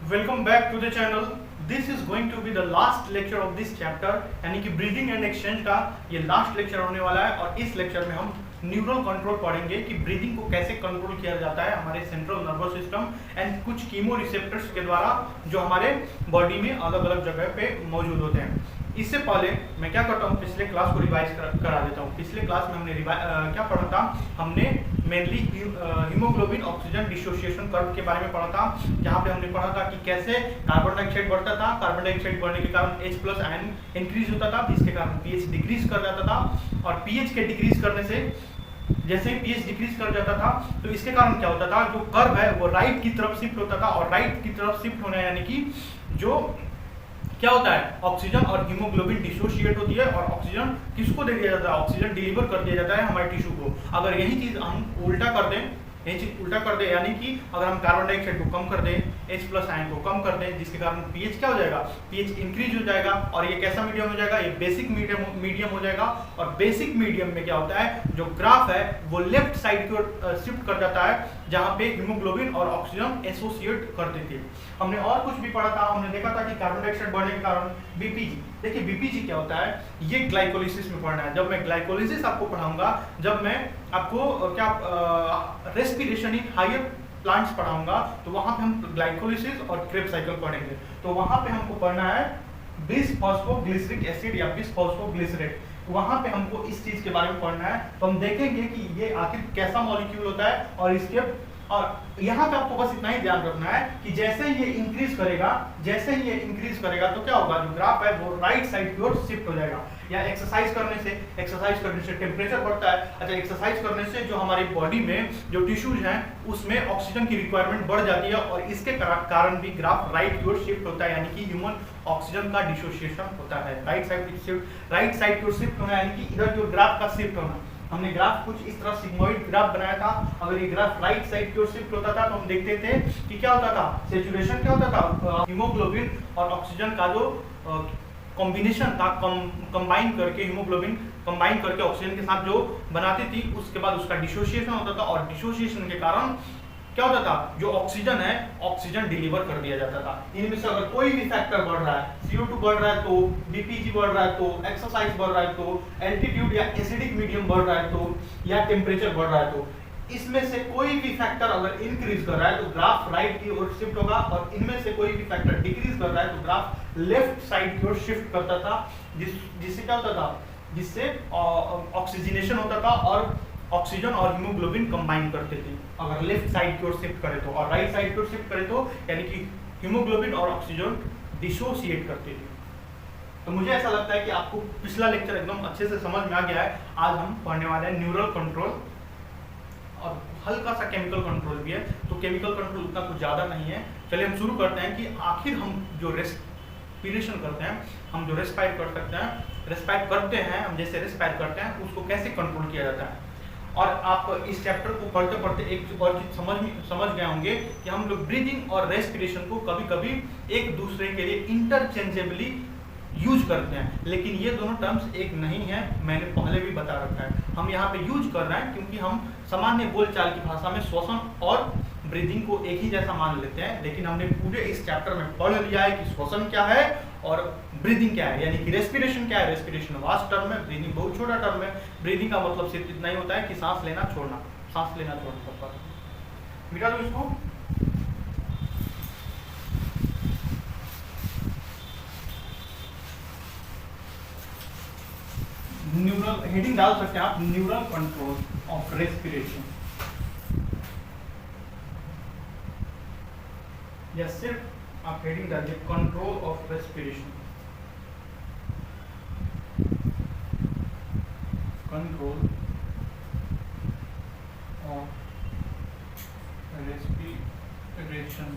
Welcome back to the channel. This is going to be the last lecture of this chapter, यानी कि breathing and exchange का ये last lecture होने वाला है। और इस लेक्चर में हम न्यूरल कंट्रोल पढ़ेंगे कि ब्रीदिंग को कैसे कंट्रोल किया जाता है हमारे सेंट्रल नर्वस सिस्टम एंड कुछ कीमो रिसेप्टर्स के द्वारा जो हमारे बॉडी में अलग अलग जगह पे मौजूद होते हैं। इससे पहले मैं क्या करता हूँ, पिछले क्लास को रिवाइज करा देता हूँ। पिछले क्लास में हमने क्या पढ़ा था, हमने mainly haemoglobin oxygen dissociation curve के बारे में पढ़ा था, जहाँ पे हमने पढ़ा था कि कैसे कार्बन डाइऑक्साइड बढ़ता था। कार्बन डाइऑक्साइड बढ़ने के कारण H+ आयन इंक्रीज होता था, जिसके कारण पीएच डिक्रीज कर जाता था। और पीएच के डिक्रीज करने से जैसे ही पीएच डिक्रीज कर जाता था तो इसके कारण क्या होता था, जो कर्व है वो राइट की तरफ शिफ्ट होता था। और राइट की तरफ शिफ्ट होना यानी कि जो क्या होता है, ऑक्सीजन और हीमोग्लोबिन डिसोशिएट होती है और ऑक्सीजन किसको दे दिया जाता है, ऑक्सीजन डिलीवर कर दिया जाता है हमारे टिश्यू को। अगर यही चीज हम उल्टा कर दें, यही चीज उल्टा कर दे, यानी कि अगर हम कार्बन डाइऑक्साइड को कम कर दें, H+ आयन को कम कर दें, जिसके कारण पीएच क्या हो जाएगा, पीएच इंक्रीज हो जाएगा। और ये कैसा मीडियम हो जाएगा, ये बेसिक मीडियम हो जाएगा। और बेसिक मीडियम में क्या होता है, जो ग्राफ है वो लेफ्ट साइड की ओर शिफ्ट कर जाता है, जहां पे हीमोग्लोबिन और ऑक्सीजन एसोसिएट करते थे। हमने और कुछ भी पढ़ा था, हमने देखा था कि कार्बन डाइऑक्साइड बढ़ने के कारण बीपीजी, देखिए बीपीजी क्या होता है, ये ग्लाइकोलिसिस में पढ़ना है। जब मैं ग्लाइकोलिसिस आपको पढ़ाऊंगा, जब मैं आपको क्या रेस्पिरेशन इन हायर प्लांट्स पढ़ाऊंगा, तो वहां पे हम ग्लाइकोलिसिस और क्रेब्स साइकिल पढ़ेंगे। तो वहां पे हमको पढ़ना है बिस फॉस्फोग्लिसरिक एसिड या बिस फॉस्फोग्लिसरेट। वहां पे हमको इस चीज के बारे में पढ़ना है। तो हम देखेंगे कि ये आखिर कैसा मॉलिक्यूल होता है और इसके, और यहाँ पे आपको बस इतना ही ध्यान रखना है कि जैसे ही ये इंक्रीज करेगा, जैसे ही ये इंक्रीज करेगा तो क्या होगा, जो ग्राफ है वो राइट साइड की ओर शिफ्ट हो जाएगा। या एक्सरसाइज करने से टेम्परेचर बढ़ता है। अच्छा, एक्सरसाइज करने से जो हमारी बॉडी में जो टिश्यूज हैं उसमें ऑक्सीजन की रिक्वायरमेंट बढ़ जाती है और इसके कारण भी ग्राफ राइट की ओर शिफ्ट होता है, यानी कि ह्यूमन ऑक्सीजन का डिसोसिएशन होता है। राइट साइड की ओर शिफ्ट होना यानी कि इधर की ओर ग्राफ का शिफ्ट होना। हमने ग्राफ कुछ इस तरह सिग्मोइड ग्राफ बनाया था। अगर ये ग्राफ राइट साइड की ओर शिफ्ट होता था तो हम देखते थे कि क्या होता था, सैचुरेशन क्या होता था, हीमोग्लोबिन और ऑक्सीजन का जो कॉम्बिनेशन था, कंबाइन करके हीमोग्लोबिन कंबाइन करके ऑक्सीजन के साथ जो बनाती थी, उसके बाद उसका डिसोसिएशन होता था। और डिसोसिएशन के कारण क्या होता था, जो ऑक्सीजन है ऑक्सीजन डिलीवर कर दिया जाता था। इनमें से अगर कोई भी फैक्टर बढ़ रहा है, CO2 बढ़ रहा है तो, बीपीजी बढ़ रहा है तो, एक्सरसाइज बढ़ रहा है तो, एल्टीट्यूड या एसिडिक मीडियम बढ़ रहा है तो, या टेम्परेचर बढ़ रहा है तो, इसमें से कोई भी फैक्टर अगर इंक्रीज कर रहा है तो ग्राफ राइट की ओर शिफ्ट होगा। और इनमें से कोई भी फैक्टर डिक्रीज कर रहा है तो ग्राफ लेफ्ट साइड की ओर शिफ्ट करता था, जिससे क्या होता था, जिससे ऑक्सीजनेशन होता था और ऑक्सीजन और हीमोग्लोबिन कंबाइन करते थे। अगर लेफ्ट साइड की ओर शिफ्ट करे तो, और राइट साइड की ओर शिफ्ट करे तो यानी कि हीमोग्लोबिन और ऑक्सीजन डिसोसिएट करते थे। तो मुझे ऐसा लगता है कि आपको पिछला लेक्चर एकदम अच्छे से समझ में आ गया है। आज हम पढ़ने वाले हैं न्यूरल कंट्रोल और हल्का सा केमिकल कंट्रोल भी है। तो केमिकल कंट्रोल उतना कुछ ज्यादा नहीं है। चलिए हम शुरू करते हैं कि आखिर हम जो रेस्पिरेशन करते हैं, हम जो रेस्पायर कर सकते हैं, रेस्पायर करते हैं, हम जैसे रेस्पायर करते हैं उसको कैसे कंट्रोल किया जाता है। और आप इस चैप्टर को पढ़ते पढ़ते एक और चीज समझ गए होंगे कि हम लोग ब्रीदिंग और रेस्पिरेशन को कभी कभी एक दूसरे के लिए इंटरचेंजेबली यूज करते हैं, लेकिन ये दोनों टर्म्स एक नहीं है। मैंने पहले भी बता रखा है, हम यहाँ पे यूज कर रहे हैं क्योंकि हम सामान्य बोलचाल की भाषा में श्वसन और ब्रीदिंग को एक ही जैसा मान लेते हैं। लेकिन हमने पूरे इस चैप्टर में पढ़ लिया है कि श्वसन क्या है और ब्रीदिंग क्या है, यानी कि रेस्पिरेशन क्या है। रेस्पिरेशन वास्ट टर्म है, ब्रीदिंग बहुत छोटा टर्म है। ब्रीदिंग का मतलब सिर्फ इतना ही होता है कि सांस लेना छोड़ना, सांस लेना छोड़ना। मिटा दो इसको। न्यूरल हेडिंग डाल सकते हैं आप, न्यूरल कंट्रोल ऑफ रेस्पिरेशन, या सिर्फ आप हेडिंग डालिए control of respiration, control of respiration,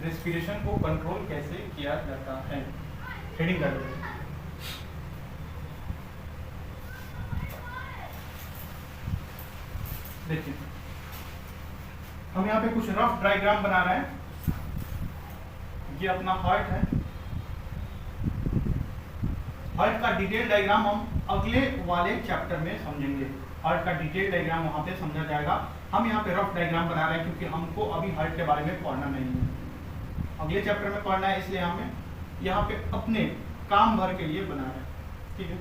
respiration को कंट्रोल कैसे किया जाता है, हेडिंग डालिए। देखिए हम यहाँ पे कुछ रफ डायग्राम बना रहे हैं। ये अपना हार्ट है, हार्ट का डिटेल डायग्राम हम अगले वाले चैप्टर में समझेंगे। हार्ट का डिटेल डायग्राम वहां पे समझा जाएगा। हम यहाँ पे रफ डायग्राम बना रहे हैं क्योंकि हमको अभी हार्ट के बारे में पढ़ना नहीं है। अगले चैप्टर में पढ़ना है, इसलिए हमें यहाँ पे अपने काम भर के लिए बना है, ठीक है।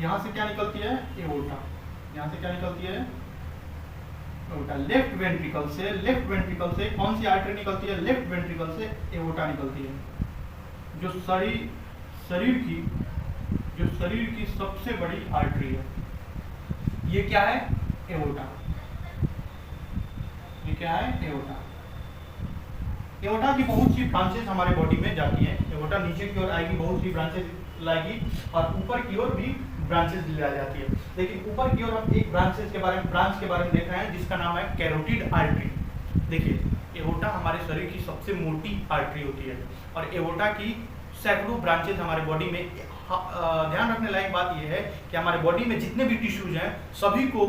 यहाँ से क्या निकलती है, एओर्टा। यहाँ से क्या निकलती है, एओर्टा। लेफ्ट वेंट्रिकल से कौन सी आर्टरी निकलती है, लेफ्ट वेंट्रिकल से एओर्टा निकलती है, जो शरीर की सबसे बड़ी आर्टरी है। ये क्या है, एओर्टा। ये क्या है, एओर्टा। एओर्टा की बहुत सी ब्रांचेस हमारे बॉडी में जाती हैं। एओर्टा नीचे की ओर आएगी, बहुत सी ब्रांचेस लाएगी, और ऊपर की ओर भी ब्रांचेस ला जाती है। लेकिन ऊपर की ओर हम एक ब्रांच के बारे में देख रहे हैं, जिसका नाम है कैरोटिड आर्टरी। देखिए, एओर्टा हमारे शरीर की सबसे मोटी आर्टरी होती है, और एओर्टा की सैकड़ों ब्रांचेस हमारे बॉडी में। ध्यान रखने लायक बात यह है कि हमारे बॉडी में जितने भी टिश्यूज हैं, सभी को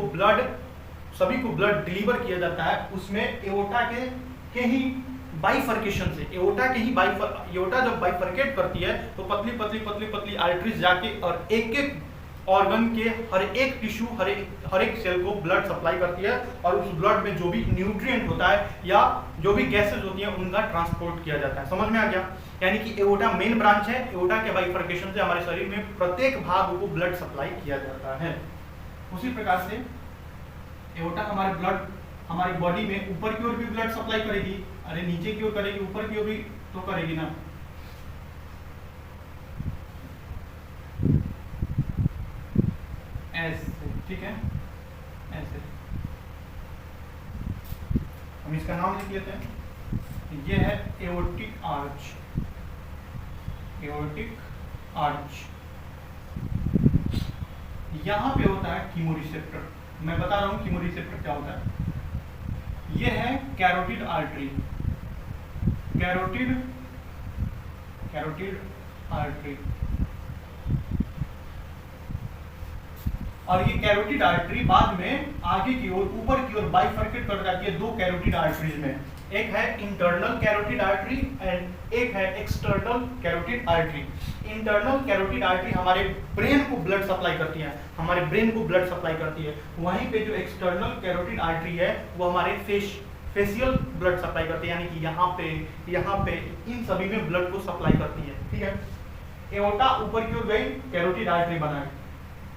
ब्लड डिलीवर किया जाता है। उसमें एओर्टा के ही बाइफर्केशन से, एओर्टा जब बाइफर्केट करती है तो पतली आर्टरीज जाके और एक ऑर्गन के हर एक टिश्यू, हर एक सेल को ब्लड सप्लाई करती है, और उस ब्लड में जो भी न्यूट्रिएंट होता है या जो भी गैसेज होती हैं, उनका ट्रांसपोर्ट किया जाता है। समझ में आ गया? यानी कि एओर्टा मेन ब्रांच है। एओर्टा के बाइफर्केशन से हमारे शरीर में प्रत्येक भाग को ब्लड सप्लाई किया जाता है। उसी प्रकार से एओर्टा हमारी बॉडी में ऊपर की ओर भी ब्लड सप्लाई करेगी। अरे नीचे की ओर करेगी, ऊपर की ओर भी तो करेगी ना। ऐसे, ठीक है, ऐसे। हम इसका नाम लिख लेते हैं। ये है एओर्टिक आर्च। यहां पे होता है कीमोरिसेप्टर। मैं बता रहा हूं कीमोरिसेप्टर क्या होता है। ये है कैरोटिड आर्टरी। Carotid artery. और ये कैरोटिड आर्टरी बाद में आगे की ओर, ऊपर की ओर बाइफर्केट कर जाती है दो कैरोटिड आर्टरीज में। एक है इंटरनल कैरोटिड आर्टरी एंड एक है external carotid artery. Internal carotid artery हमारे ब्रेन को ब्लड सप्लाई करती है, वहीं पे जो एक्सटर्नल कैरोटिड आर्टरी है वो हमारे फेशियल ब्लड सप्लाई करती है, यानी कि यहाँ पे इन सभी में ब्लड को सप्लाई करती है, ठीक है। एओर्टा ऊपर की ओर गई, कैरोटिड आर्टरी बनाई।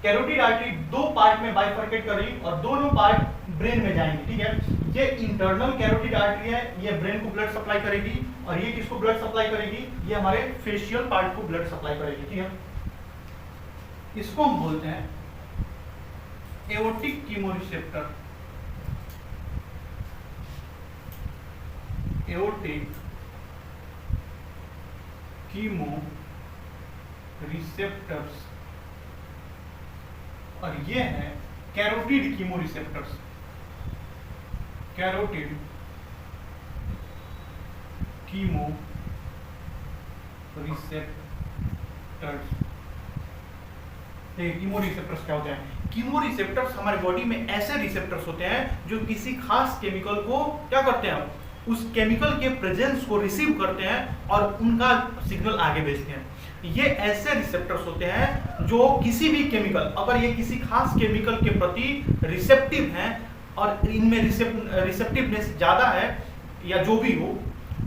कैरोटिड आर्टरी दो पार्ट में बाइफर्केट कर रही और दोनों पार्ट ब्रेन में जाएंगे, ठीक है। ये इंटरनल कैरोटिड आर्टरी है, ये ब्रेन को ब्लड सप्लाई करेगी, और ये किसको ब्लड सप्लाई करेगी, ये हमारे फेशियल पार्ट को ब्लड सप्लाई करेगी, ठीक है। इसको हम बोलते हैं aortic chemoreceptor. Aortic chemo receptors, और ये है carotid chemoreceptors. Carotid chemo receptors. Chemo receptors क्या होते हैं? कीमो रिसेप्टर्स हमारे बॉडी में ऐसे रिसेप्टर्स होते हैं जो किसी खास केमिकल को क्या करते हैं, उस केमिकल के प्रेजेंस को रिसीव करते हैं और उनका सिग्नल आगे भेजते हैं। ये ऐसे रिसेप्टर्स होते हैं जो किसी भी केमिकल, अगर ये किसी खास केमिकल के प्रति रिसेप्टिव हैं और इनमें रिसेप्टिवनेस ज़्यादा है या जो भी हो,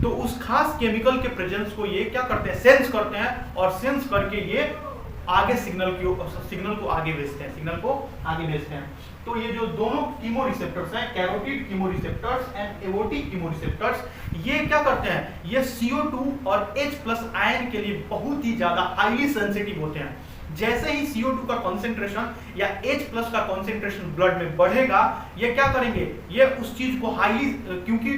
तो उस खास केमिकल के प्रेजेंस को ये क्या करते हैं, सेंस करते हैं, और सेंस करके ये आगे सिग्नल को आगे भेजते हैं। तो ये जो दोनों कीमो रिसेप्टर्स हैं, carotid chemo receptors and aortic chemo receptors, ये क्या करते हैं, ये CO2 और H+ आयन के लिए बहुत ही ज्यादा हाईली सेंसिटिव होते हैं। जैसे ही CO2 का कॉन्सेंट्रेशन या H+ का कॉन्सेंट्रेशन ब्लड में बढ़ेगा, ये क्या करेंगे, ये उस चीज को हाईली, क्योंकि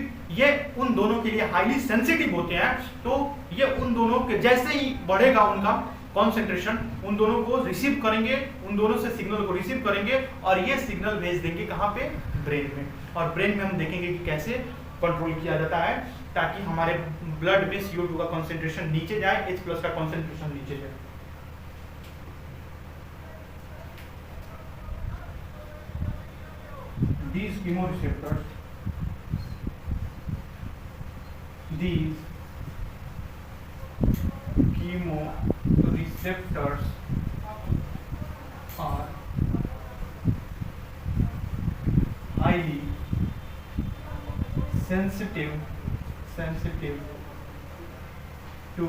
ये उन दोनों के लिए हाईली सेंसिटिव होते हैं, तो ये उन दोनों के जैसे ही बढ़ेगा उनका कॉन्सेंट्रेशन, उन दोनों को रिसीव करेंगे, उन दोनों से सिग्नल को रिसीव करेंगे, और ये सिग्नल भेज देंगे कहाँ पे, ब्रेन में। और ब्रेन में हम देखेंगे कि कैसे कंट्रोल किया जाता है, ताकि हमारे ब्लड में CO2 का कॉन्सेंट्रेशन नीचे जाए, H+ का कॉन्सेंट्रेशन नीचे जाए। These chemoreceptors, these chemoreceptors are highly sensitive sensitive to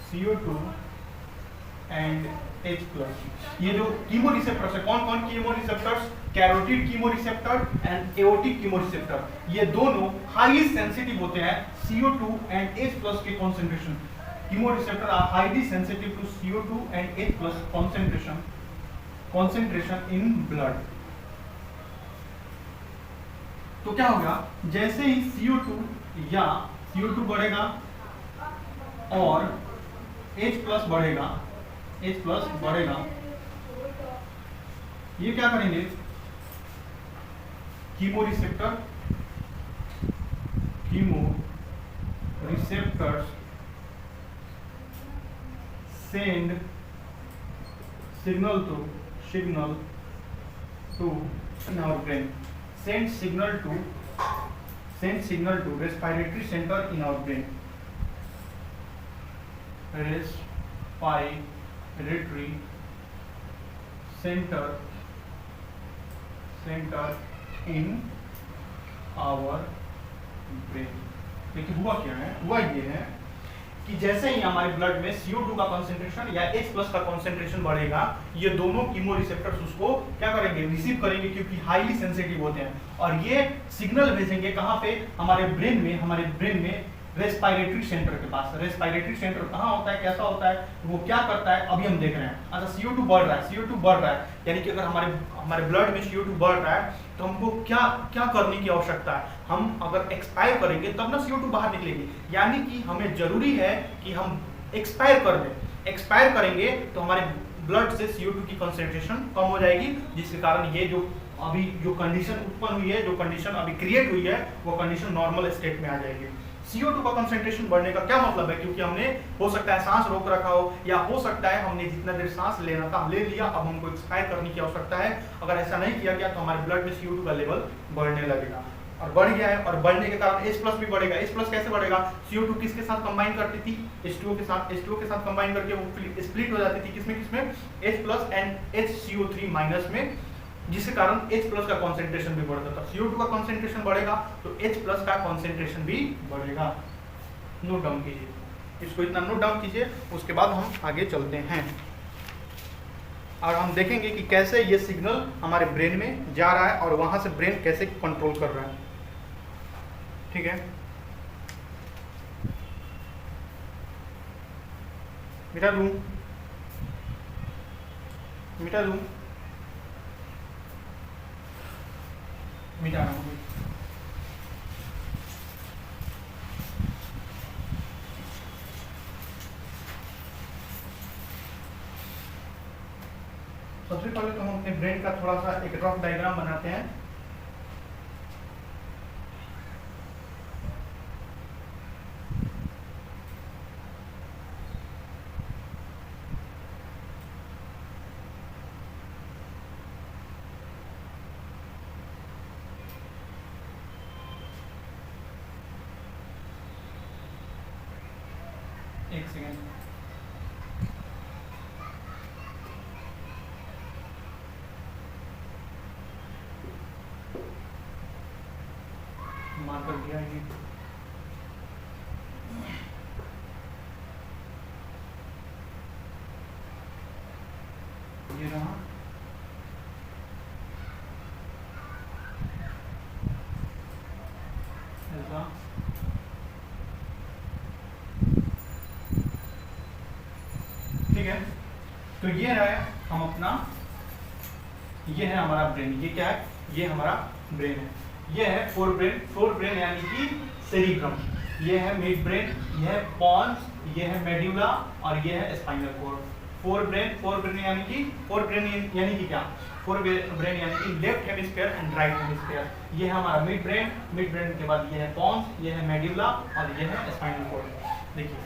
CO2 and H plus। ये जो कीमोरिसेप्टर्स है, कौन कौन chemoreceptors? Carotid chemoreceptor and aortic chemoreceptor, ये दोनों हाईली सेंसिटिव होते हैं CO2 एंड H plus के concentration. Chemoreceptor are highly sensitive to CO2 and H plus concentration in blood। तो क्या होगा, जैसे ही CO2 या CO2 बढ़ेगा और H plus बढ़ेगा, ये क्या करेंगे, chemoreceptors send signal to in our brain, send signal to respiratory center in our brain, respiratory center in our brain। देखिए हुआ क्या है, हुआ ये है कि जैसे ही हमारे ब्लड में CO2 का कंसंट्रेशन या H plus का कंसंट्रेशन बढ़ेगा, ये दोनों कीमोरिसेप्टर्स उसको क्या करेंगे, रिसीव करेंगे, क्योंकि हाईली सेंसिटिव होते हैं, और ये सिग्नल भेजेंगे कहाँ पे, हमारे ब्रेन में रेस्पिरेटरी सेंटर के पास। रेस्पिरेटरी सेंटर कहाँ होता है, कैसा होता है, वो क्या करता है, अभी हम देख रहे हैं। अच्छा, CO2 बढ़ रहा है, यानी कि अगर हमारे ब्लड में CO2 बढ़ रहा है तो हमको क्या करने की आवश्यकता है, हम अगर एक्सपायर करेंगे तब ना CO2 बाहर निकलेगी, यानी कि हमें जरूरी है कि हम एक्सपायर कर दें। एक्सपायर करेंगे तो हमारे ब्लड से CO2 की कंसेंट्रेशन कम हो जाएगी, जिसके कारण ये जो कंडीशन उत्पन्न हुई है, जो कंडीशन अभी क्रिएट हुई है, वो कंडीशन नॉर्मल स्टेट में आ जाएगी। CO2 का कंसंट्रेशन बढ़ने का क्या मतलब है, क्योंकि हमने हो सकता है सांस रोक रखा हो, या हो सकता है हमने जितना देर सांस लेना था हम ले लिया, अब हमको एक्सपायर करने की आवश्यकता है। अगर ऐसा नहीं किया गया तो हमारे ब्लड में CO2 का लेवल बढ़ने लगेगा, और बढ़ गया है, और बढ़ने के कारण H plus भी बढ़ेगा। H plus कैसे बढ़ेगा, CO2 किसके साथ कंबाइन करती थी, H2O के साथ कंबाइन करके वो स्प्लिट हो जाती थी, किसमें H plus and HCO3 minus में, जिसके कारण H plus का कंसंट्रेशन भी बढ़ता था। CO2 का कंसंट्रेशन बढ़ेगा तो H plus का कंसंट्रेशन भी बढ़ेगा। नोट डाउन कीजिए, इसको इतना नोट डाउन कीजिए, उसके बाद हम आगे चलते हैं और हम देखेंगे कि कैसे ये सिग्नल हमारे ब्रेन में जा रहा है और वहां से ब्रेन कैसे कंट्रोल कर रहा है। ठीक है, मिटा दूं मिटा रहा हूँ। सबसे पहले तो हम अपने ब्रेन का थोड़ा सा एक रफ डायग्राम बनाते हैं। एक सेकेंड, मार्कर किया ये रहा। ऐसा ठीक है, तो ये है हम अपना, ये है हमारा ब्रेन। ये क्या है, ये हमारा ब्रेन है। ये है फोर ब्रेन यानी कि सेरिब्रम। ये है मिड ब्रेन, ये है पॉन्स, ये है मेड्यूला और ये है स्पाइनल कॉर्ड। फोर ब्रेन यानी कि क्या, फोर ब्रेन यानी कि left hemisphere and right hemisphere. ये है हमारा मिड ब्रेन के बाद ये है पॉन्स, ये है मेड्यूला और ये है स्पाइनल कॉर्ड। देखिए,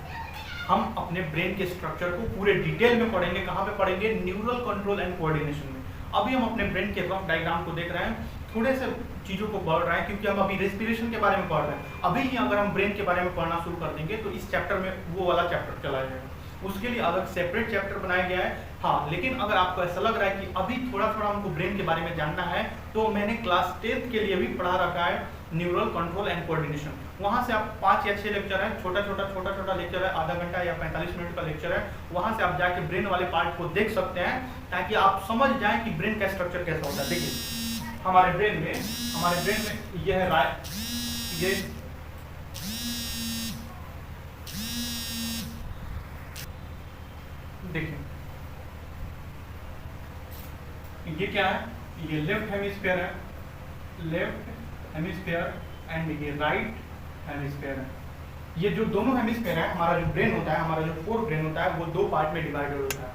हम अपने ब्रेन के स्ट्रक्चर को पूरे डिटेल में पढ़ेंगे। कहाँ पे पढ़ेंगे, न्यूरल कंट्रोल एंड कोऑर्डिनेशन में। अभी हम अपने ब्रेन के रफ डायग्राम को देख रहे हैं, थोड़े से चीज़ों को पढ़ रहे हैं, क्योंकि हम अभी रेस्पिरेशन के बारे में पढ़ रहे हैं। अभी ही अगर हम ब्रेन के बारे में पढ़ना शुरू कर देंगे तो इस चैप्टर में वो वाला चैप्टर चला जाएगा, उसके लिए अलग सेपरेट चैप्टर बनाया गया है। हाँ, लेकिन अगर आपको ऐसा लग रहा है कि अभी थोड़ा हमको ब्रेन के बारे में जानना है, तो मैंने क्लास 10th के लिए भी पढ़ा रखा है न्यूरल कंट्रोल एंड कोऑर्डिनेशन। वहाँ से आप 5 या 6 लेक्चर है, छोटा छोटा लेक्चर है, आधा घंटा या 45 मिनट का लेक्चर है, वहाँ से आप जाके ब्रेन वाले पार्ट को देख सकते हैं ताकि आप समझ जाएं कि ब्रेन का स्ट्रक्चर कैसा होता है। देखिए हमारे ब्रेन में ये है ये देखिए ये क्या है, ये लेफ्ट हेमिस्फीयर है, लेफ्ट हेमिस्फीयर एंड ये राइट हेमिस्फीयर है। ये जो दोनों हेमिस्फीयर है, हमारा जो ब्रेन होता है, हमारा जो फोर ब्रेन होता है, वो 2 पार्ट में डिवाइडेड होता है।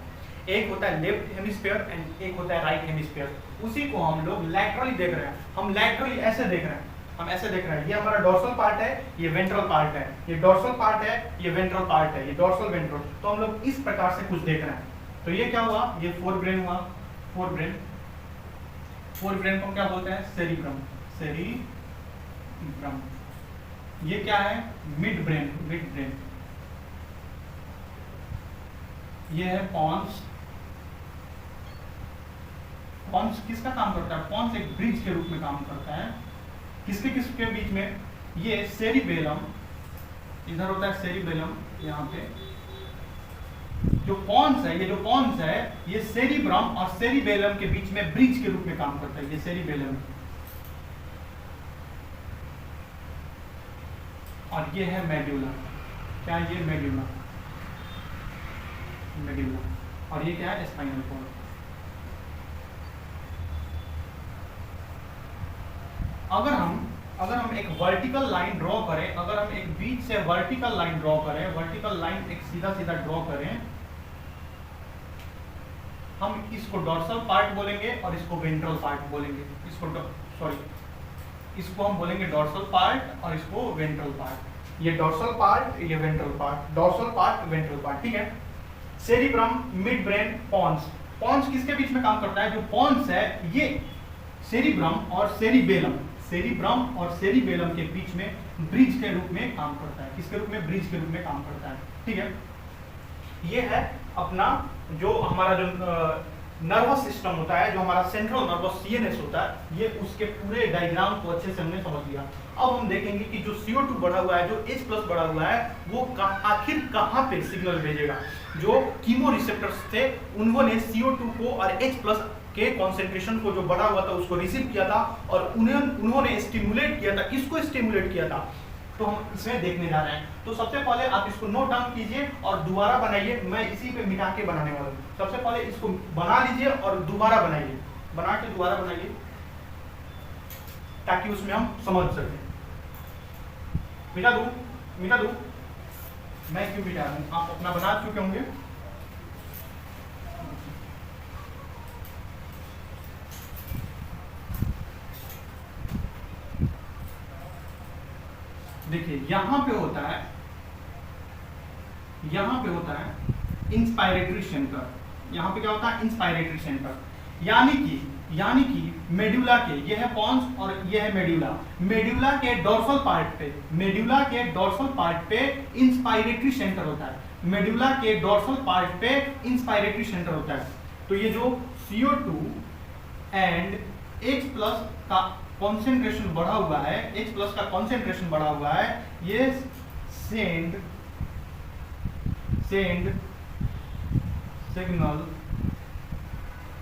एक होता है लेफ्ट हेमिस्फीयर एंड एक होता है राइट हेमिस्फीयर। उसी को हम लोग लैटरली देख रहे हैं, हम लैटरली ऐसे देख रहे हैं, हम ऐसे देख रहे हैं। ये हमारा डोर्सल पार्ट है, ये वेंट्रल पार्ट है, ये डोर्सल पार्ट है, ये वेंट्रल पार्ट है, ये डोर्सल वेंट्रल। तो हम लोग इस प्रकार से कुछ देख रहे हैं। तो ये क्या हुआ, ये फोर ब्रेन हुआ, फोर ब्रेन को क्या बोलते हैं, सेरिब्रम, सेरिब्रम। ये क्या है, मिड ब्रेन, ये है पॉन्स। पॉन्स किसका काम करता है, पॉन्स एक ब्रिज के रूप में काम करता है। किसके बीच में, ये सेरिबेलम, इधर होता है सेरिबेलम, यहाँ पे जो पॉन्स है, ये सेरिब्रम और सेरिबेलम के बीच में ब्रिज के रूप में काम करता है, ये सेरिबेलम। और ये है मेड्यूला, क्या ये मेड्यूला, और ये क्या है, स्पाइनल कॉर्ड। अगर हम एक वर्टिकल लाइन ड्रॉ करें, अगर हम एक बीच से वर्टिकल लाइन ड्रॉ करें, वर्टिकल लाइन एक सीधा ड्रॉ करें, हम इसको डोर्सल पार्ट बोलेंगे और इसको वेंट्रल पार्ट बोलेंगे। इसको हम बोलेंगे डोर्सल पार्ट और इसको वेंट्रल पार्ट। ये डोर्सल पार्ट, ये ventral part, dorsal part, ventral part, ठीक है। Cerebrum, mid brain, pons. Pons किसके बीच में काम करता है, जो पॉन्स है ये सेरिब्रम और सेरिबेलम के बीच में ब्रिज के रूप में काम करता है। किसके रूप में, ब्रिज के रूप में काम करता है, ठीक है। ये है अपना जो हमारा जो नर्वस सिस्टम होता है, जो हमारा सेंट्रल नर्वस सीएनएस होता है, ये उसके पूरे डायग्राम को अच्छे से हमने समझ लिया। अब हम देखेंगे कि जो CO2 बढ़ा हुआ है, जो H+ बढ़ा हुआ है, वो आखिर कहाँ पे सिग्नल भेजेगा। जो कीमो रिसेप्टर्स थे, उन्होंने CO2 को और H+ के कॉन्सेंट्रेशन को जो बढ़ा हुआ था उसको रिसीव किया था और उन्होंने स्टिमुलेट किया था। किसको स्टिमुलेट किया था, तो हम इसमें देखने जा रहे हैं। तो सबसे पहले आप इसको नोट डाउन कीजिए और दोबारा बनाइए। मैं इसी पे मिटा के बनाने वाला हूँ। सबसे पहले इसको बना लीजिए और दोबारा बनाइए, बना के दोबारा बनाइए ताकि उसमें हम समझ सकें। मिटा दूं, मैं क्यों मिटा दूं, आप अपना बना चुके होंगे। देखिए यहाँ पे होता है इंस्पायरेटरी सेंटर। यहाँ पे क्या होता है, इंस्पायरेटरी सेंटर। यानी कि मेडुला के, ये है पॉन्स और ये है मेडुला के डोर्सल पार्ट पे इंस्पायरेटरी सेंटर होता है। मेडुला के डोर्सल पार्ट पे इंस्पायरेटरी सेंटर होता है। तो ये जो CO2 एंड H+ का कॉन्सेंट्रेशन बढ़ा हुआ है, H+ का कॉन्सेंट्रेशन बढ़ा हुआ है, ये send signal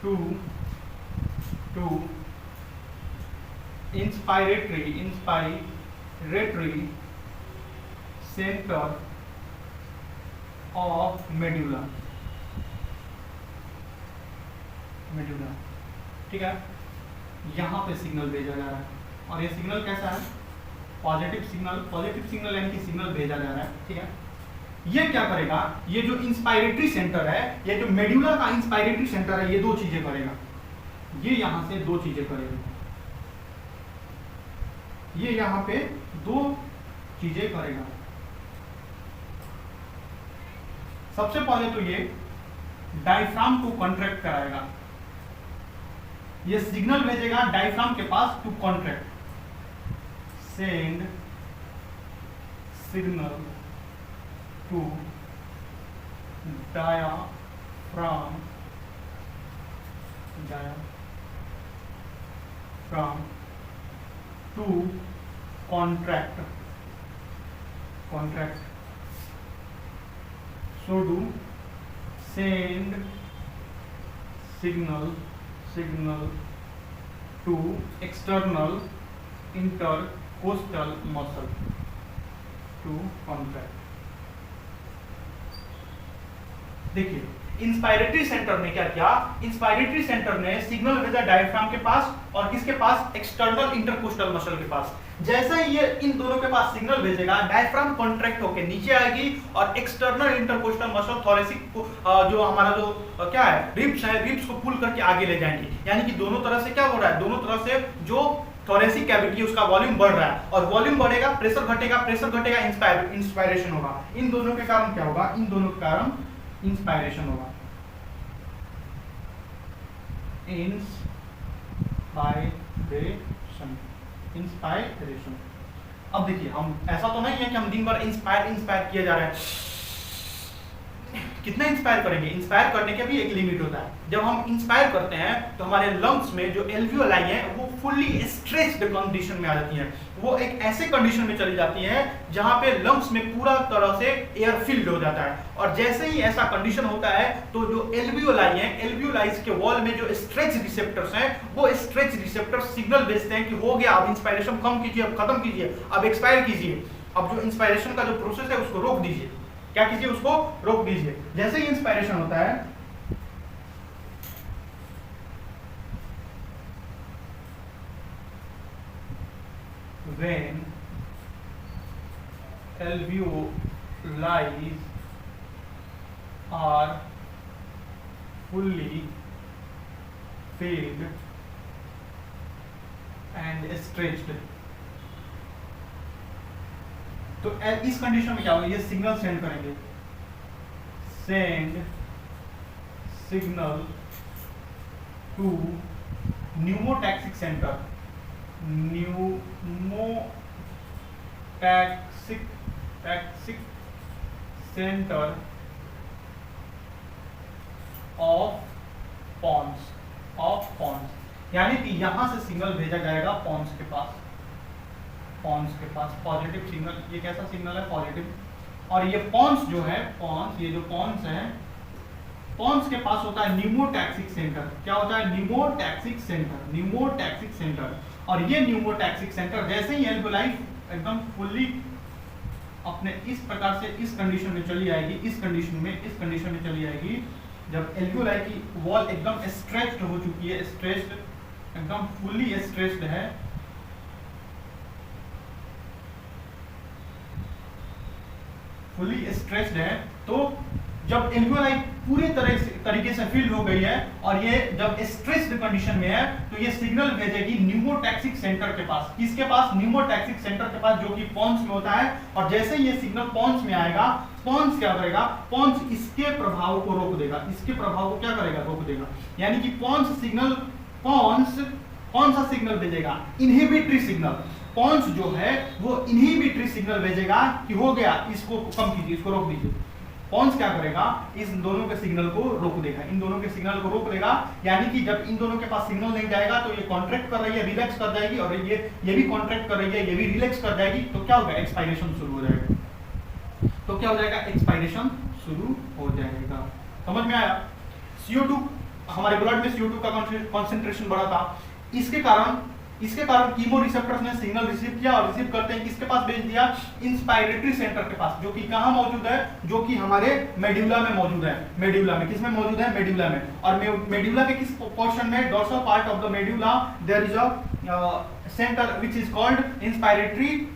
to inspiratory centre of medulla, ठीक है। यहाँ पे सिग्नल भेजा जा रहा है और ये सिग्नल कैसा है, पॉजिटिव सिग्नल यानी कि सिग्नल भेजा जा रहा है, ठीक है। ये क्या करेगा, ये जो इंस्पायरेटरी सेंटर है, ये जो मेडुला का इंस्पायरेटरी सेंटर है, ये 2 चीजें करेगा। ये यहाँ से 2 चीजें करेगा, ये यहाँ पे 2 चीजें करेगा। सबसे पहले तो ये डायफ्राम को कॉन्ट्रैक्ट कराएगा, ये सिग्नल भेजेगा डायफ्राम के पास to contract, send signal to diaphragm to contract so do send signal to external intercostal muscle to contract। देखिए इंस्पायरेटरी सेंटर ने क्या किया, इंस्पायरेटरी सेंटर ने सिग्नल भेजा डायफ्राम के पास और किसके पास, एक्सटर्नल इंटरकोस्टल मसल के पास। जैसे ही ये इन दोनों के पास सिग्नल भेजेगा, डायफ्राम कॉन्ट्रैक्ट होकर नीचे आएगी और एक्सटर्नल इंटरकोस्टल मसल थोरेसिक जो हमारा जो क्या है रिब्स को पुल करके आगे ले जाएंगे। यानी कि दोनों तरह से क्या हो रहा है, दोनों तरह से जो थोरेसिक कैविटी उसका वॉल्यूम बढ़ रहा है और वॉल्यूम बढ़ेगा, प्रेशर घटेगा, इंस्पायरेशन होगा। इन दोनों के कारण क्या होगा, इन दोनों के कारण इंस्पायरेशन होगा, इंस्पायरेशन। अब देखिए हम ऐसा तो नहीं है कि हम दिन भर इंस्पायर किए जा रहे हैं। कितना इंस्पायर करेंगे, इंस्पायर करने के भी एक लिमिट होता है। जब हम इंस्पायर करते हैं तो हमारे लंग्स में जो एल्वियोलाई है वो फुल्ली स्ट्रेच्ड कंडीशन में आ जाती है। वो एक ऐसे कंडीशन में चली जाती है जहां पे लंग्स में पूरा तरह से एयर फिल्ड हो जाता है। और जैसे ही ऐसा कंडीशन होता है तो जो एल्वियोलाई है, एल्वियोलाइज के वॉल में जो स्ट्रेच रिसेप्टर्स हैं, वो स्ट्रेच रिसेप्टर सिग्नल भेजते हैं कि हो गया, अब इंस्पायरेशन कम कीजिए, अब खत्म कीजिए, अब एक्सपायर कीजिए, अब जो इंस्पायरेशन का जो प्रोसेस है उसको रोक दीजिए। क्या कीजिए, उसको रोक दीजिए। जैसे ही इंस्पायरेशन होता है when alveoli are fully filled and stretched, तो इस कंडीशन में क्या होगा, ये सिग्नल सेंड करेंगे, send signal to pneumotaxic centre, pneumotaxic centre of pons. यानी कि यहां से सिग्नल भेजा जाएगा पॉन्स के पास, पॉजिटिव सिग्नल। ये कैसा सिग्नल है, पॉजिटिव। और ये पॉन्स जो है, ये जो पॉन्स है, पॉन्स के पास होता है न्यूमोटैक्सिक सेंटर। क्या होता है, न्यूमोटैक्सिक सेंटर। और ये न्यूमोटैक्सिक सेंटर जैसे ही एल्वियोलाई एकदम फुल्ली अपने इस प्रकार से इस कंडीशन में चली आएगी, इस कंडीशन में चली आएगी, जब एल्वियोलाई की वॉल एकदम स्ट्रेच्ड हो चुकी है, एकदम फुल्ली स्ट्रेच्ड है, तो जब एल्वियोलाई पूरी तरीके से फिल्ड हो गई है और ये जब स्ट्रेस्ड कंडीशन में है, तो ये सिग्नल भेजेगी न्यूमोटैक्सिक सेंटर के पास। किसके पास, न्यूमोटैक्सिक सेंटर के पास, जो कि पॉन्स में होता है। और जैसे ये सिग्नल पॉन्स में आएगा, पॉन्स क्या करेगा, पॉन्स इसके प्रभाव को रोक देगा, रोक देगा। यानी कि पॉन्स कौन सा सिग्नल भेजेगा, इनहिबिटरी सिग्नल। पॉन्स जो है वो इनहिबिटरी सिग्नल भेजेगा कि हो गया, इसको कम कीजिए, इसको रोक दीजिए। पॉन्स क्या करेगा, इस दोनों के सिग्नल को रोक देगा, यानी कि जब इन दोनों के पास सिग्नल नहीं जाएगा तो ये कॉन्ट्रैक्ट कर रही है, रिलैक्स कर जाएगी, और ये भी कॉन्ट्रैक्ट कर रही है, ये भी रिलैक्स कर जाएगी। तो क्या होगा, एक्सपायरेशन शुरू हो जाएगा। समझ में आया। CO2, हमारे ब्लड में CO2 का कॉन्सेंट्रेशन बढ़ा था, इसके कारण कीमो रिसेप्टर्स ने सिग्नल रिसीव किया और रिसीव करते हैं किसके पास भेज दिया, इंस्पायरेटरी सेंटर के पास, जो कि कहां मौजूद है, जो कि हमारे मेडुला में मौजूद है। किसमें मौजूद है, मेडुला में। और मेडुला के किस पोर्शन में, dorsal part of the medulla there is a centre which is called inspiratory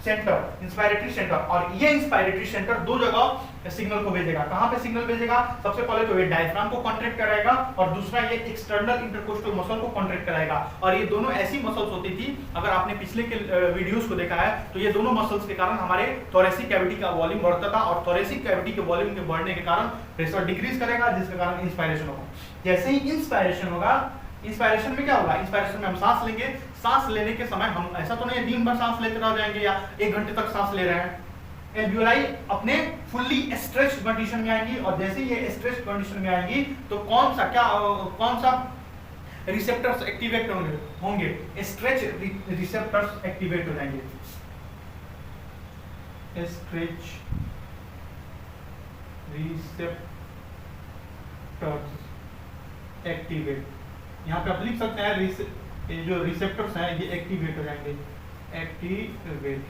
centre. और ये इंस्पायरेटरी सेंटर दो जगह सिग्नल को भेजेगा। कहां पे सिग्नल भेजेगा, सबसे पहले तो ये डायफ्राम को कॉन्ट्रैक्ट कराएगा और दूसरा ये एक्सटर्नल इंटरकोस्टल मसल को कॉन्ट्रैक्ट कराएगा। और ये दोनों ऐसी मसल्स होती थी, अगर आपने पिछले के वीडियोस को देखा है तो ये दोनों मसल्स के कारण हमारे थोरेसिक कैविटी का वॉल्यूम बढ़ता था, और थोरेसिक कैविटी के वॉल्यूम के बढ़ने के कारण प्रेशर डिक्रीज करेगा, जिसके कारण इंस्पायरेशन होगा। जैसे ही इंस्पायरेशन होगा, इंस्पायरेशन में क्या होगा, इंस्पायरेशन में हम सांस लेंगे। सांस लेने के समय हम ऐसा तो नहीं दिन भर सांस लेते रह जाएंगे या 1 घंटे तक सांस ले रहे हैं। एल्वियोलाई अपने फुल्ली स्ट्रेच्ड कंडीशन में आएंगी, और जैसे ही ये स्ट्रेच्ड कंडीशन में आएंगी तो कौन सा रिसेप्टर्स एक्टिवेट होंगे, स्ट्रेच रिसेप्टर्स एक्टिवेट हो जाएंगे। Stretch receptors activate. यहाँ पे आप लिख सकते हैं ये जो रिसेप्टर्स हैं ये एक्टिवेट हो जाएंगे, एक्टिवेट।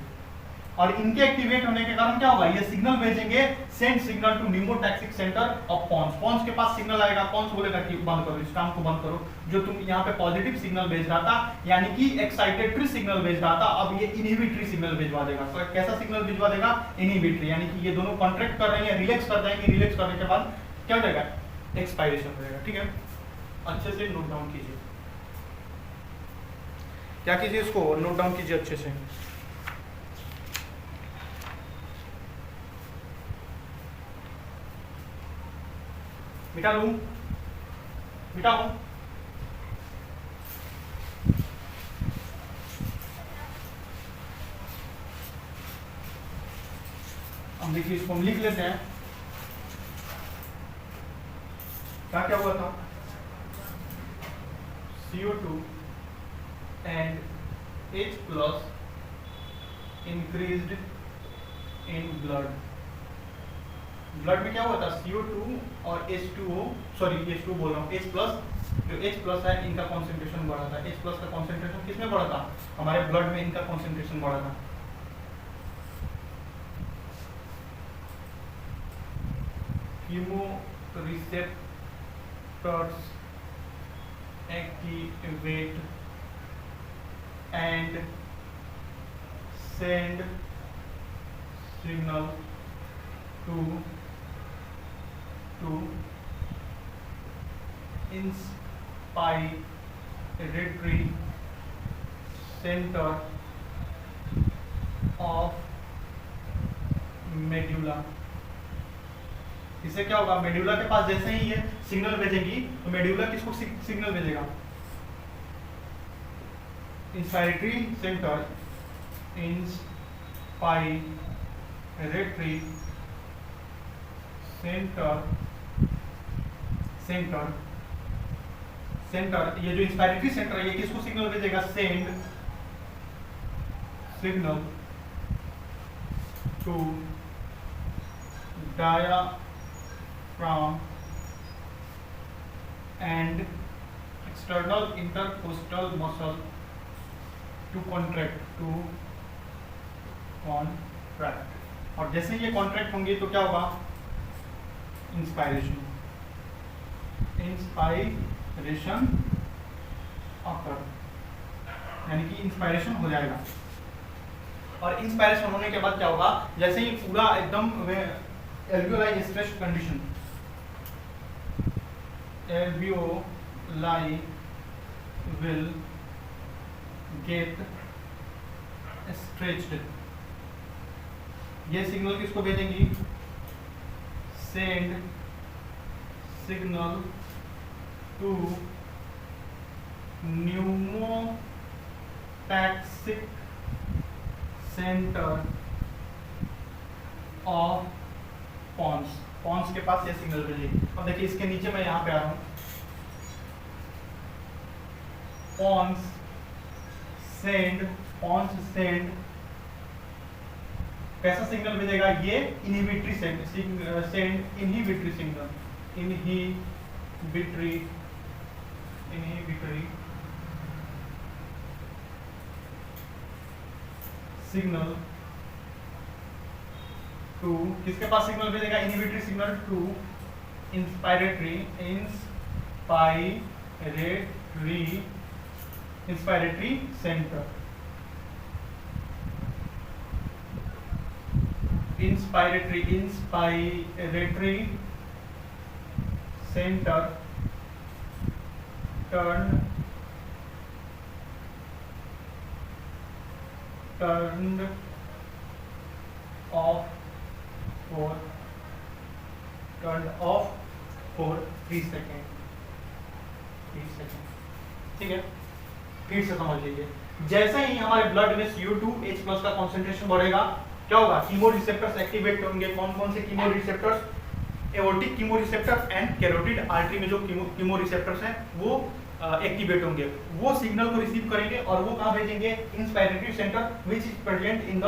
और इनके एक्टिवेट होने के कारण क्या होगा, ये सिग्नल भेजेंगे, send signal to pneumotaxic centre of pons. Pons के पास सिग्नल आएगा, पॉन्स बोलेगा कि बंद करो, इस काम को बंद करो। जो तुम यहाँ पे पॉजिटिव सिग्नल भेज रहा था, यानी कि एक्साइटेटरी सिग्नल भेज रहा था, अब ये इनहिबिटरी सिग्नल भिजवा देगा। तो कैसा सिग्नल भिजवा देगा, इनहिबिटरी, यानी कि ये दोनों कॉन्ट्रैक्ट कर रहे हैं, रिलैक्स कर जाएंगे, रिलैक्स करने के बाद क्या हो जाएगा, एक्सपायरेशन हो जाएगा। ठीक है, अच्छे से नोट डाउन कीजिए, क्या कीजिए, इसको नोट डाउन कीजिए अच्छे से। मिटा लूं, मिटा हूं, हम देखिए, इसको हम लिख लेते हैं। क्या क्या हुआ था, CO2 and H plus increased in blood। Blood में क्या हुआ था, CO2 और H2O, सॉरी H2 बोल रहा हूँ, H प्लस, जो H प्लस है इनका कॉन्सेंट्रेशन बढ़ा था। H प्लस का कॉन्सेंट्रेशन किसमें बढ़ा था, हमारे ब्लड में इनका कॉन्सेंट्रेशन बढ़ा था। Chemoreceptors activate and send signal to inspiratory center of medulla। इससे क्या होगा, मेडुला के पास जैसे ही ये सिग्नल भेजेंगी तो मेडुला किसको सिग्नल भेजेगा, inspiratory centre, inspiratory centre, centre, centre, ये जो इंस्पायरेटरी सेंटर है ये किसको सिग्नल भेजेगा, send signal to diaphragm and external intercostal muscle to contract, और जैसे ये कॉन्ट्रैक्ट होंगे तो क्या होगा, इंस्पायरेशन, इंस्पायरेशन ऑकर, यानी कि इंस्पायरेशन हो जाएगा। और इंस्पायरेशन होने के बाद क्या होगा, जैसे ही पूरा एकदम alveoli stretch condition, alveoli will get stretched, ये सिग्नल किसको भेजेंगी, send signal to pneumotaxic centre of pons. Pons के पास ये सिग्नल भेजेगी। अब देखिए इसके नीचे मैं यहां पे आ रहा हूं, पॉन्स सेंड कैसा सिग्नल भेजेगा, ये inhibitory send inhibitory signal, inhibitory signal to, किसके पास सिग्नल भेजेगा, inhibitory signal to inspiratory centre, inspiratory centre turned off for 3 second. ठीक है, फिर से समझ लीजिए, जैसे ही हमारे ब्लड में CO2 H प्लस का कॉन्सेंट्रेशन बढ़ेगा क्या होगा, कीमो रिसेप्टर्स एक्टिवेट होंगे। कौन कौन से chemo receptors, aortic chemo receptors and carotid artery में जो कीमो रिसेप्टर्स हैं वो एक्टिवेट होंगे, वो सिग्नल को रिसीव करेंगे और वो कहाँ भेजेंगे, inspiratory centre which is present in the,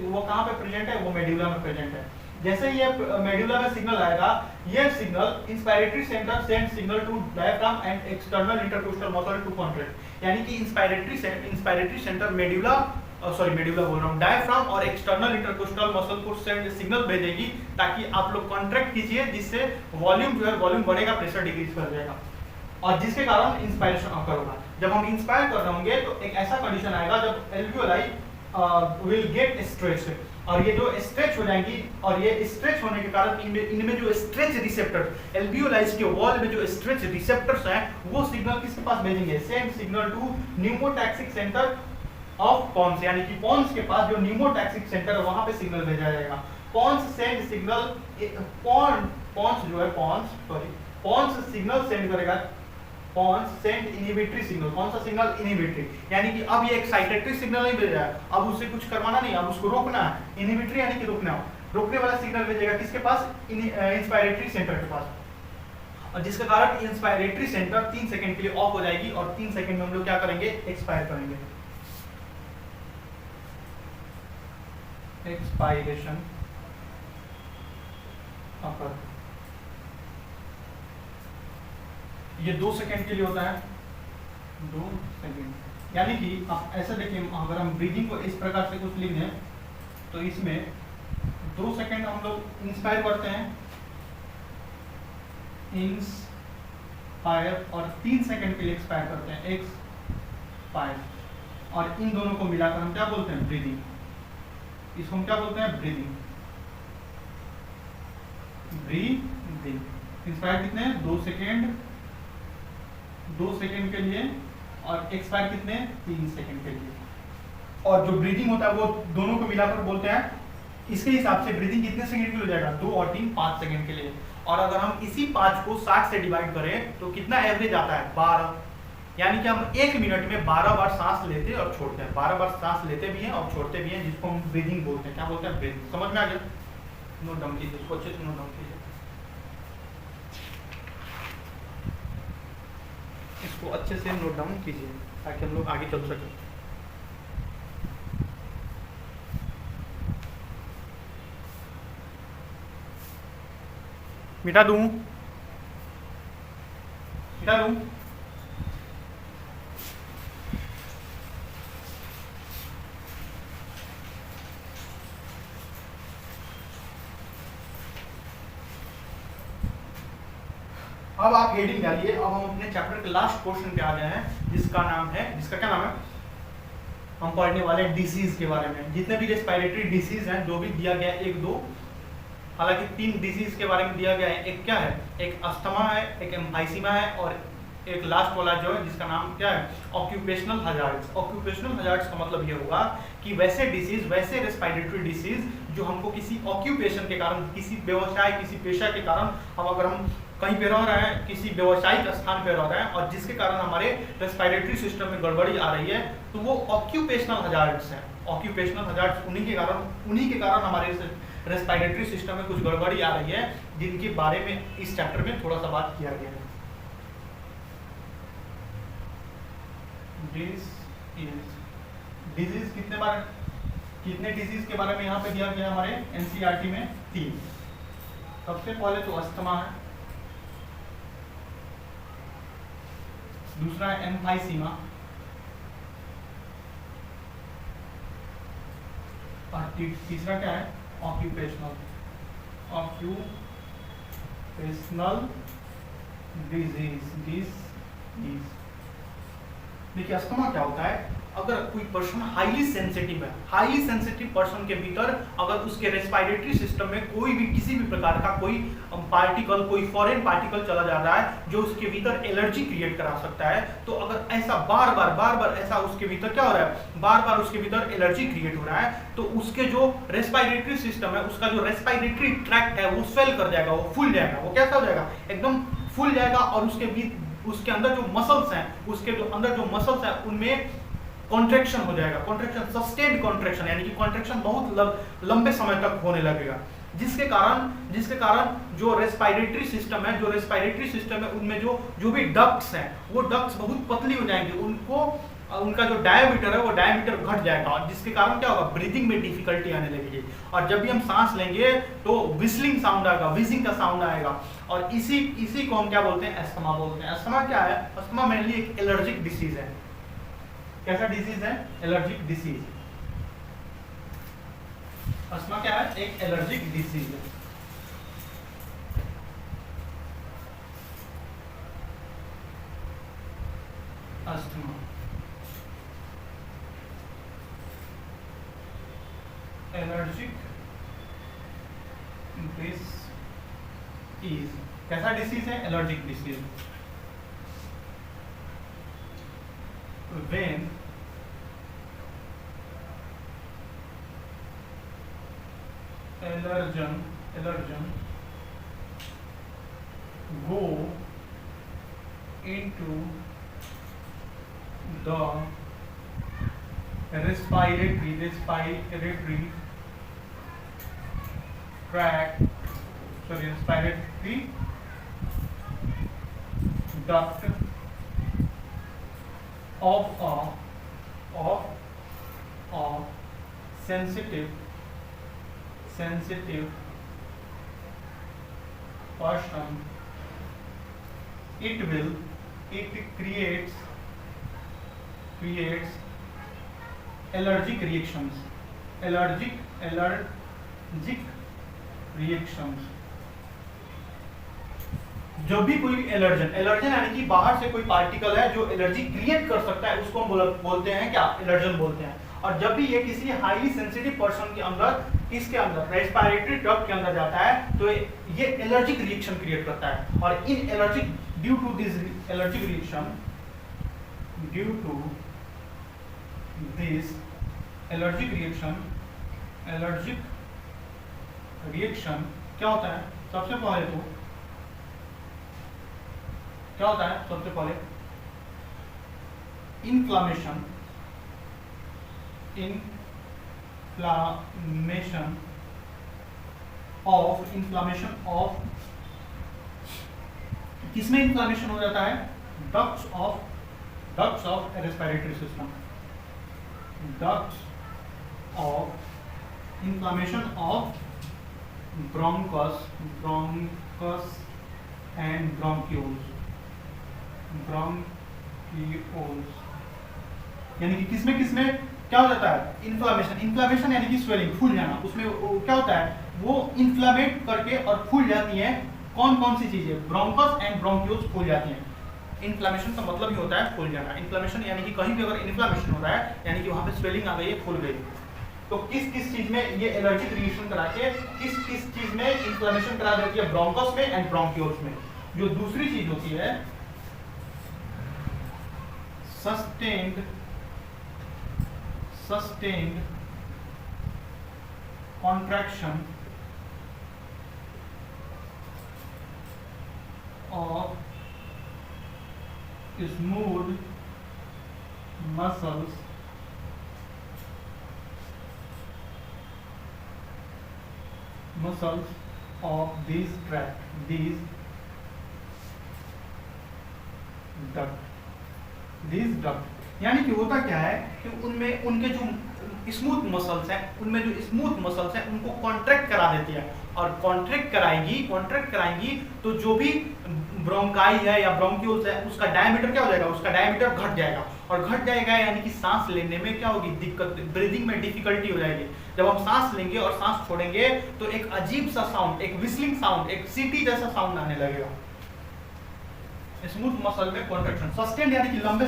वो कहाँ पे प्रेजेंट है, वो मेडुला में प्रेजेंट है। जैसे ये मेडुला में सिग्नल आएगा, ये signal inspiratory centre send signal to diaphragm and external intercostal muscle to contract, यानी कि इंस्पायरेटरी सेंटर मेडुला बोल रहा हूँ, डायफ्राम और एक्सटर्नल इंटरकोस्टल मसल को सेंड सिग्नल भेजेगी ताकि आप लोग कॉन्ट्रैक्ट कीजिए, जिससे वॉल्यूम जो है वॉल्यूम बढ़ेगा, प्रेशर डिक्रीज कर जाएगा और जिसके कारण इंस्पायरेशन ऑकर होगा। जब हम इंस्पायर कर रहे होंगे तो एक ऐसा कंडीशन आएगा जब एल्वियोलाई विल गेट स्ट्रेच, और ये जो स्ट्रेच हो जाएंगी और ये स्ट्रेच होने के कारण इनमें जो स्ट्रेच रिसेप्टर एल्वियोलाइज के वॉल में जो स्ट्रेच रिसेप्टर्स हैं वो सिग्नल किसके पास भेजेंगे, send signal to pneumotaxic centre of pons, यानी कि पॉन्स के पास जो न्यूमोटैक्सिक सेंटर है वहां पे सिग्नल भेजा जाएगा। Pons send signal, pons signal send करेगा, पॉन्स सेंड इनहिबिटरी सिग्नल, कौन सा सिग्नल, इनहिबिटरी, यानी कि अब ये एक्साइटेटरी सिग्नल नहीं भेज रहा है, अब उसे कुछ करवाना नहीं, अब उसको रोकना है, इनहिबिटरी यानी कि रोकना, रोकने वाला सिग्नल भेजेगा किसके पास, इंस्पायरेटरी सेंटर के पास, और जिसके कारण इंस्पायरेटरी सेंटर 3 सेकंड के लिए ऑफ हो जाएगी और 3 सेकंड में हम लोग क्या करेंगे, एक्सपायर करेंगे, एक्सपायरेशन ऑकर। ये 2 सेकंड के लिए होता है, 2 सेकंड, यानी कि आप ऐसा देखिए, अगर हम ब्रीदिंग को इस प्रकार से कुछ लिख दें तो इसमें 2 सेकंड हम लोग इंस्पायर करते हैं, इंस्पायर, और 3 सेकंड के लिए एक्सपायर करते हैं, एक्सपायर, और इन दोनों को मिलाकर हम क्या बोलते हैं, ब्रीदिंग, इसको हम क्या बोलते हैं, ब्रीदिंग, ब्रीदिंग। इंस्पायर कितने, 2 सेकंड, 2 सेकंड के लिए, और एक्सपायर कितने, 3 सेकंड के लिए, और जो ब्रीदिंग होता है वो दोनों को मिलाकर बोलते हैं। इसके हिसाब से ब्रीदिंग कितने सेकंड के लिए हो जाएगा, 2 और 3 5 सेकंड के लिए, और अगर हम इसी 5 को 60 से डिवाइड करें तो कितना एवरेज आता है, 12, यानी कि हम 1 मिनट में 12 बार सांस लेते और छोड़ते हैं, 12 बार सांस लेते भी हैं और छोड़ते भी हैं, जिसको हम ब्रीदिंग बोलते हैं। क्या बोलते हैं, ब्रीदिंग। समझ में आ गया, नोट डाउन कीजिए, इसको अच्छे से नोट डाउन कीजिए, इसको अच्छे से नोट डाउन कीजिए ताकि हम लोग आगे चल सकें। मिटा दूं, मिटा दूं, अब आप हेडिंग डालिए। अब हम अपने चैप्टर के लास्ट क्वेश्चन पे आ गए हैं, जिसका नाम है, जिसका क्या नाम है, हम पढ़ने वाले हैं डिसीज के बारे में। जितने भी रेस्पिरेटरी डिसीज हैं, जो भी दिया गया है, 1 2, हालांकि 3 डिसीज के बारे में दिया गया है। एक क्या है, एक अस्थमा है, एक एम्फाइसीमा है, और एक लास्ट वाला जो है जिसका नाम क्या है, ऑक्यूपेशनल हजार्ड्स। ऑक्यूपेशनल हजार्ड्स का मतलब ये होगा कि वैसे डिसीज, वैसे रेस्पिरेटरी डिसीज जो हमको किसी ऑक्यूपेशन के कारण, किसी व्यवसाय, किसी पेशा के कारण, अगर हम कहीं पे रह रहे हैं, किसी व्यवसायिक स्थान पे रह रहे हैं और जिसके कारण हमारे रेस्पिरेटरी सिस्टम में गड़बड़ी आ रही है, तो वो ऑक्यूपेशनल हजार्ड्स हैं। ऑक्यूपेशनल हजार्ड्स उन्हीं के कारण हमारे रेस्पिरेटरी सिस्टम में कुछ गड़बड़ी आ रही है, जिनके बारे में इस चैप्टर में थोड़ा सा बात किया गया है। डिजीज कितने डिजीज के बारे में यहाँ पे दिया गया हमारे एनसीईआरटी में, 3। सबसे पहले तो अस्थमा है, दूसरा है एम्फाइसीमा, और तीसरा क्या है, ऑक्यूपेशनल डिजीज। देखिए अस्थमा क्या होता है, अगर कोई पर्सन हाईली सेंसिटिव है, हाईली सेंसिटिव पर्सन के भीतर अगर उसके रेस्पिरेटरी सिस्टम में कोई भी, किसी भी प्रकार का कोई पार्टिकल, कोई फॉरेन पार्टिकल चला जा रहा है जो उसके भीतर एलर्जी क्रिएट करा सकता है, तो अगर ऐसा बार बार ऐसा उसके भीतर क्या हो रहा है, बार बार उसके भीतर एलर्जी क्रिएट हो रहा है, तो उसके जो रेस्पिरेटरी सिस्टम है, उसका जो रेस्पिरेटरी ट्रैक्ट है वो स्वेल कर जाएगा, वो फूल जाएगा। वो कैसा हो जाएगा, एकदम फूल जाएगा, और उसके अंदर जो मसल्स हैं, उसके जो अंदर जो मसल्स हैं उनमें कॉन्ट्रैक्शन हो जाएगा, कॉन्ट्रैक्शन, सस्टेन्ड कॉन्ट्रैक्शन, यानी कि कॉन्ट्रैक्शन बहुत लंबे समय तक होने लगेगा। जिसके कारण जो रेस्पिरेटरी सिस्टम है उनमें जो भी डक्ट्स हैं वो डक्ट्स बहुत पतली हो जाएंगे, उनका जो डायमीटर है वो डायमीटर घट जाएगा, और जिसके कारण क्या होगा, ब्रीदिंग में डिफिकल्टी आने लगेगी। और जब भी हम सांस लेंगे तो विस्लिंग साउंड आएगा, विजिंग का साउंड आएगा, और इसी को हम क्या बोलते हैं, अस्थमा बोलते हैं। अस्थमा क्या है, अस्थमा मेनली एक एलर्जिक डिसीज है। कैसा डिसीज है, एलर्जिक डिसीज। अस्थमा क्या है, एक एलर्जिक डिसीज है। Asthma allergic disease. कैसा डिसीज है, allergic disease. When allergen go into the respiratory tract, respiratory duct of a sensitive person, it creates allergic reactions, जो भी कोई एलर्जन यानी कि बाहर से कोई पार्टिकल है जो एलर्जी क्रिएट कर सकता है, उसको हम बोलते हैं क्या, एलर्जन बोलते हैं। और जब भी ये किसी हाईली सेंसिटिव पर्सन के अंदर, इसके अंदर रेस्पिरेटरी ट्रैक्ट के अंदर जाता है तो ये एलर्जिक रिएक्शन क्रिएट करता है। और in allergic due to this allergic reaction क्या होता है, सबसे पहले इन्फ्लामेशन ऑफ किसमें इन्फ्लामेशन हो जाता है, ducts of respiratory system, inflammation of bronchus and bronchioles, यानी कि किसमें क्या हो जाता है, इन्फ्लामेशन यानी कि स्वेलिंग, फूल जाना। उसमें क्या होता है, वो इन्फ्लामेट करके और फूल जाती है कौन सी चीजें, ब्रोंकस एंड ब्रोंक्यूल्स फूल जाती हैं। इन्फ्लामेशन का मतलब ही होता है फूल जाना। इन्फ्लामेशन यानी कि कहीं भी अगर इन्फ्लामेशन हो रहा है यानी कि वहां पे स्वेलिंग आ गई है, फूल गई। तो किस चीज में ये एलर्जिक रिएक्शन करा के किस चीज में इन्फ्लामेशन करा देती है, ब्रोंकस में एंड ब्रोंक्यूल्स में। जो दूसरी चीज होती है sustained contraction of smooth muscles of these duct। यानी कि होता क्या है कि उनमें उनके जो स्मूथ मसल्स हैं उनको कॉन्ट्रैक्ट करा देती है, और कॉन्ट्रैक्ट कराएंगी तो जो भी ब्रोंकाई है या ब्रोंक्यूल्स है उसका डायमीटर क्या हो जाएगा, उसका डायमीटर घट जाएगा। और घट जाएगा यानी कि सांस लेने में क्या होगी, दिक्कत, ब्रीदिंग में डिफिकल्टी हो जाएगी। जब हम सांस लेंगे और सांस छोड़ेंगे तो एक अजीब सा साउंड, एक विस्लिंग साउंड, एक सीटी जैसा साउंड आने लगेगा। स्मूथ मसल में कॉन्ट्रैक्शन, सस्टेन्ड यानी कि लंबे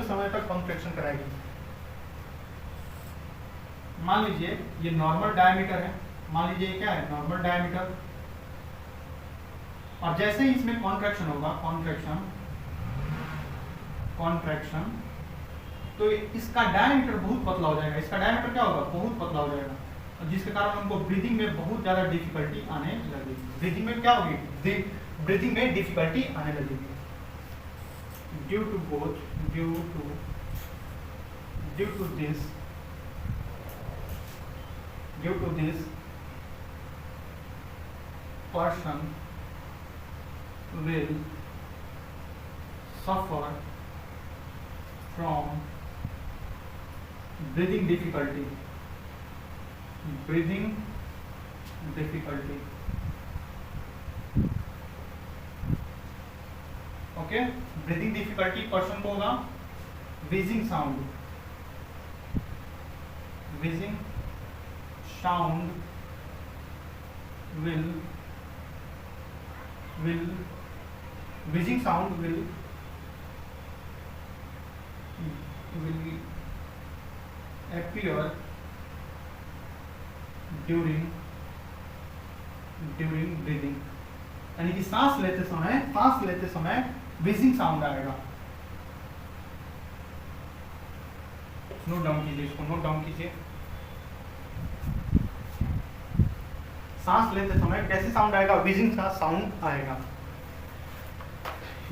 समय तक कॉन्ट्रैक्शन कराएगी। मान लीजिए ये नॉर्मल डायमीटर है, मान लीजिए क्या है, नॉर्मल डायमीटर, और जैसे ही इसमें कॉन्ट्रैक्शन होगा, कॉन्ट्रैक्शन तो इसका डायमीटर बहुत पतला हो जाएगा। इसका डायमीटर क्या होगा, बहुत पतला हो जाएगा, जिसके कारण हमको ब्रीदिंग में बहुत ज्यादा डिफिकल्टी आने लगेगी। ब्रीदिंग में क्या होगी, ब्रीदिंग में डिफिकल्टी आने लगेगी due to this person will suffer from breathing difficulty. Breathing difficulty. Okay, breathing difficulty person को होगा, wheezing sound. Wheezing sound will wheezing sound will appear during breathing. यानी कि सांस लेते समय wheezing साउंड आएगा. नोट डाउन कीजिए, इसको नोट डाउन कीजिए. सांस लेते समय कैसे साउंड आएगा? wheezing का साउंड आएगा.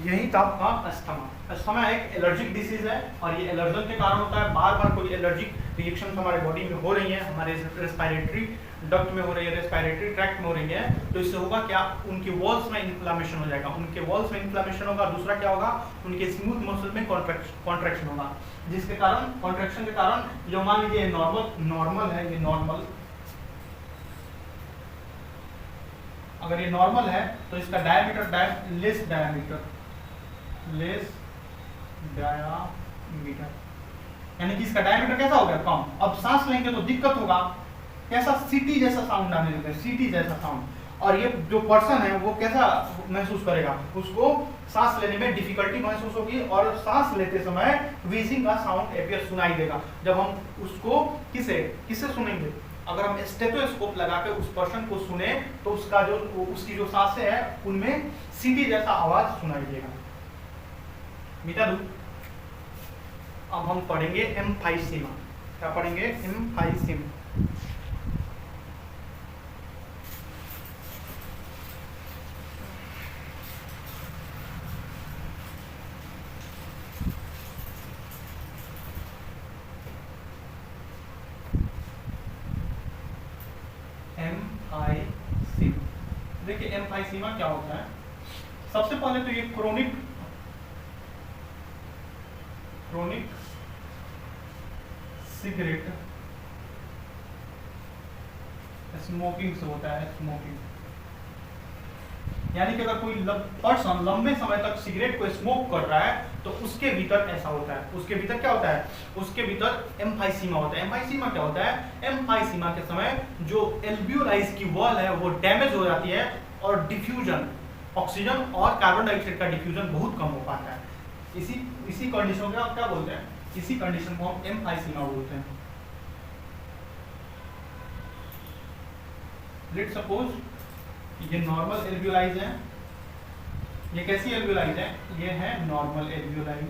यही था आपका अस्थमा. अस्थमा एक एलर्जिक डिसीज है और ये एलर्जन के कारण होता है. बार बार कोई एलर्जिक रिएक्शन हमारे बॉडी में हो रही है, हमारे रेस्पिरेटरी डक्ट में हो रही है, रेस्पिरेटरी ट्रैक्ट में हो रही है, तो इससे होगा क्या? उनके वॉल्स में इन्फ्लामेशन हो जाएगा. उनके वॉल्स में इन्फ्लामेशन होगा. दूसरा क्या होगा? उनके स्मूथ मसल में कॉन्ट्रैक्शन होगा, जिसके कारण कॉन्ट्रैक्शन के कारण जो मान लीजिए नॉर्मल है, ये नॉर्मल, अगर ये नॉर्मल है तो इसका डायमीटर लेस डायमीटर, यानी कि इसका डायमीटर कैसा हो गया? कम. अब सांस लेंगे तो दिक्कत होगा. कैसा? सीटी जैसा साउंड आने लगेगा, सीटी जैसा साउंड. और ये जो पर्सन है वो कैसा महसूस करेगा? उसको सांस लेने में डिफिकल्टी महसूस होगी और सांस लेते समय व्हीजिंग का साउंड एपियर सुनाई देगा. जब हम उसको किसे सुनेंगे? अगर हम स्टेथोस्कोप लगा के उस पर्सन को सुने तो उसकी जो सांसें हैं उनमें सीटी जैसा आवाज सुनाई देगा. मिटा दूं. अब हम पढ़ेंगे एम्फाइसीमा. क्या पढ़ेंगे? एम्फाइसीमा. देखिए एम्फाइसीमा क्या होता है. सबसे पहले तो ये क्रोनिक सिगरेट स्मोकिंग से होता है. स्मोकिंग यानी कि अगर कोई पर्सन लंबे समय तक सिगरेट को स्मोक कर रहा है तो उसके भीतर ऐसा होता है. उसके भीतर क्या होता है? उसके भीतर एम्फाइसीमा होता है. एम्फाइसीमा क्या होता है? एम्फाइसीमा के समय जो एल्वियोलाइज की वॉल है वो डैमेज हो जाती है और डिफ्यूजन, ऑक्सीजन और कार्बन डाइऑक्साइड का डिफ्यूजन बहुत कम हो पाता है. इसी कंडीशन को आप क्या बोलते हैं? इसी कंडीशन को हम एम्फाइसीमा बोलते हैं. लेट्स सपोज ये नॉर्मल एल्वियोलाइज है. ये कैसी एल्वियोलाई है? ये है नॉर्मल एल्वियोलाई.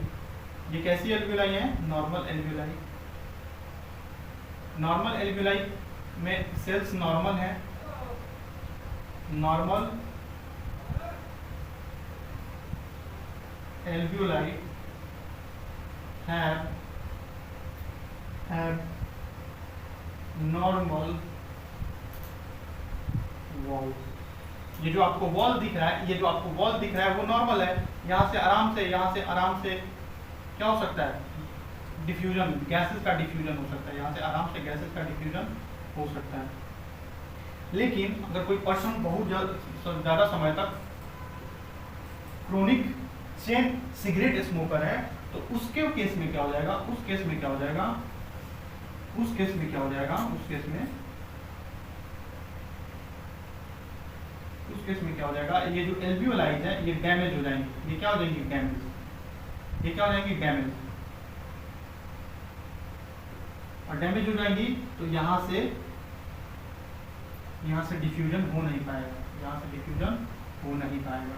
ये कैसी एल्वियोलाई है? Normal alveoli. नॉर्मल एल्वियोलाई में सेल्स नॉर्मल है. Normal alveoli have normal wall. ये जो आपको वॉल दिख रहा है, वो नॉर्मल है. यहाँ से आराम से क्या हो सकता है? डिफ्यूजन, गैसेस का डिफ्यूजन हो सकता है. यहाँ से आराम से गैसेस का डिफ्यूजन हो सकता है. लेकिन अगर कोई पर्सन बहुत ज़्यादा समय तक क्रोनिक चेन सिगरेट स्मोकर है तो उसके केस में क्या हो जाएगा? उस केस में क्या हो जाएगा? ये जो एल्वियोलाइज है ये डैमेज हो जाएंगे. ये क्या हो जाएंगी? डैमेज. और डैमेज हो जाएंगी तो यहाँ से डिफ्यूजन हो नहीं पाएगा.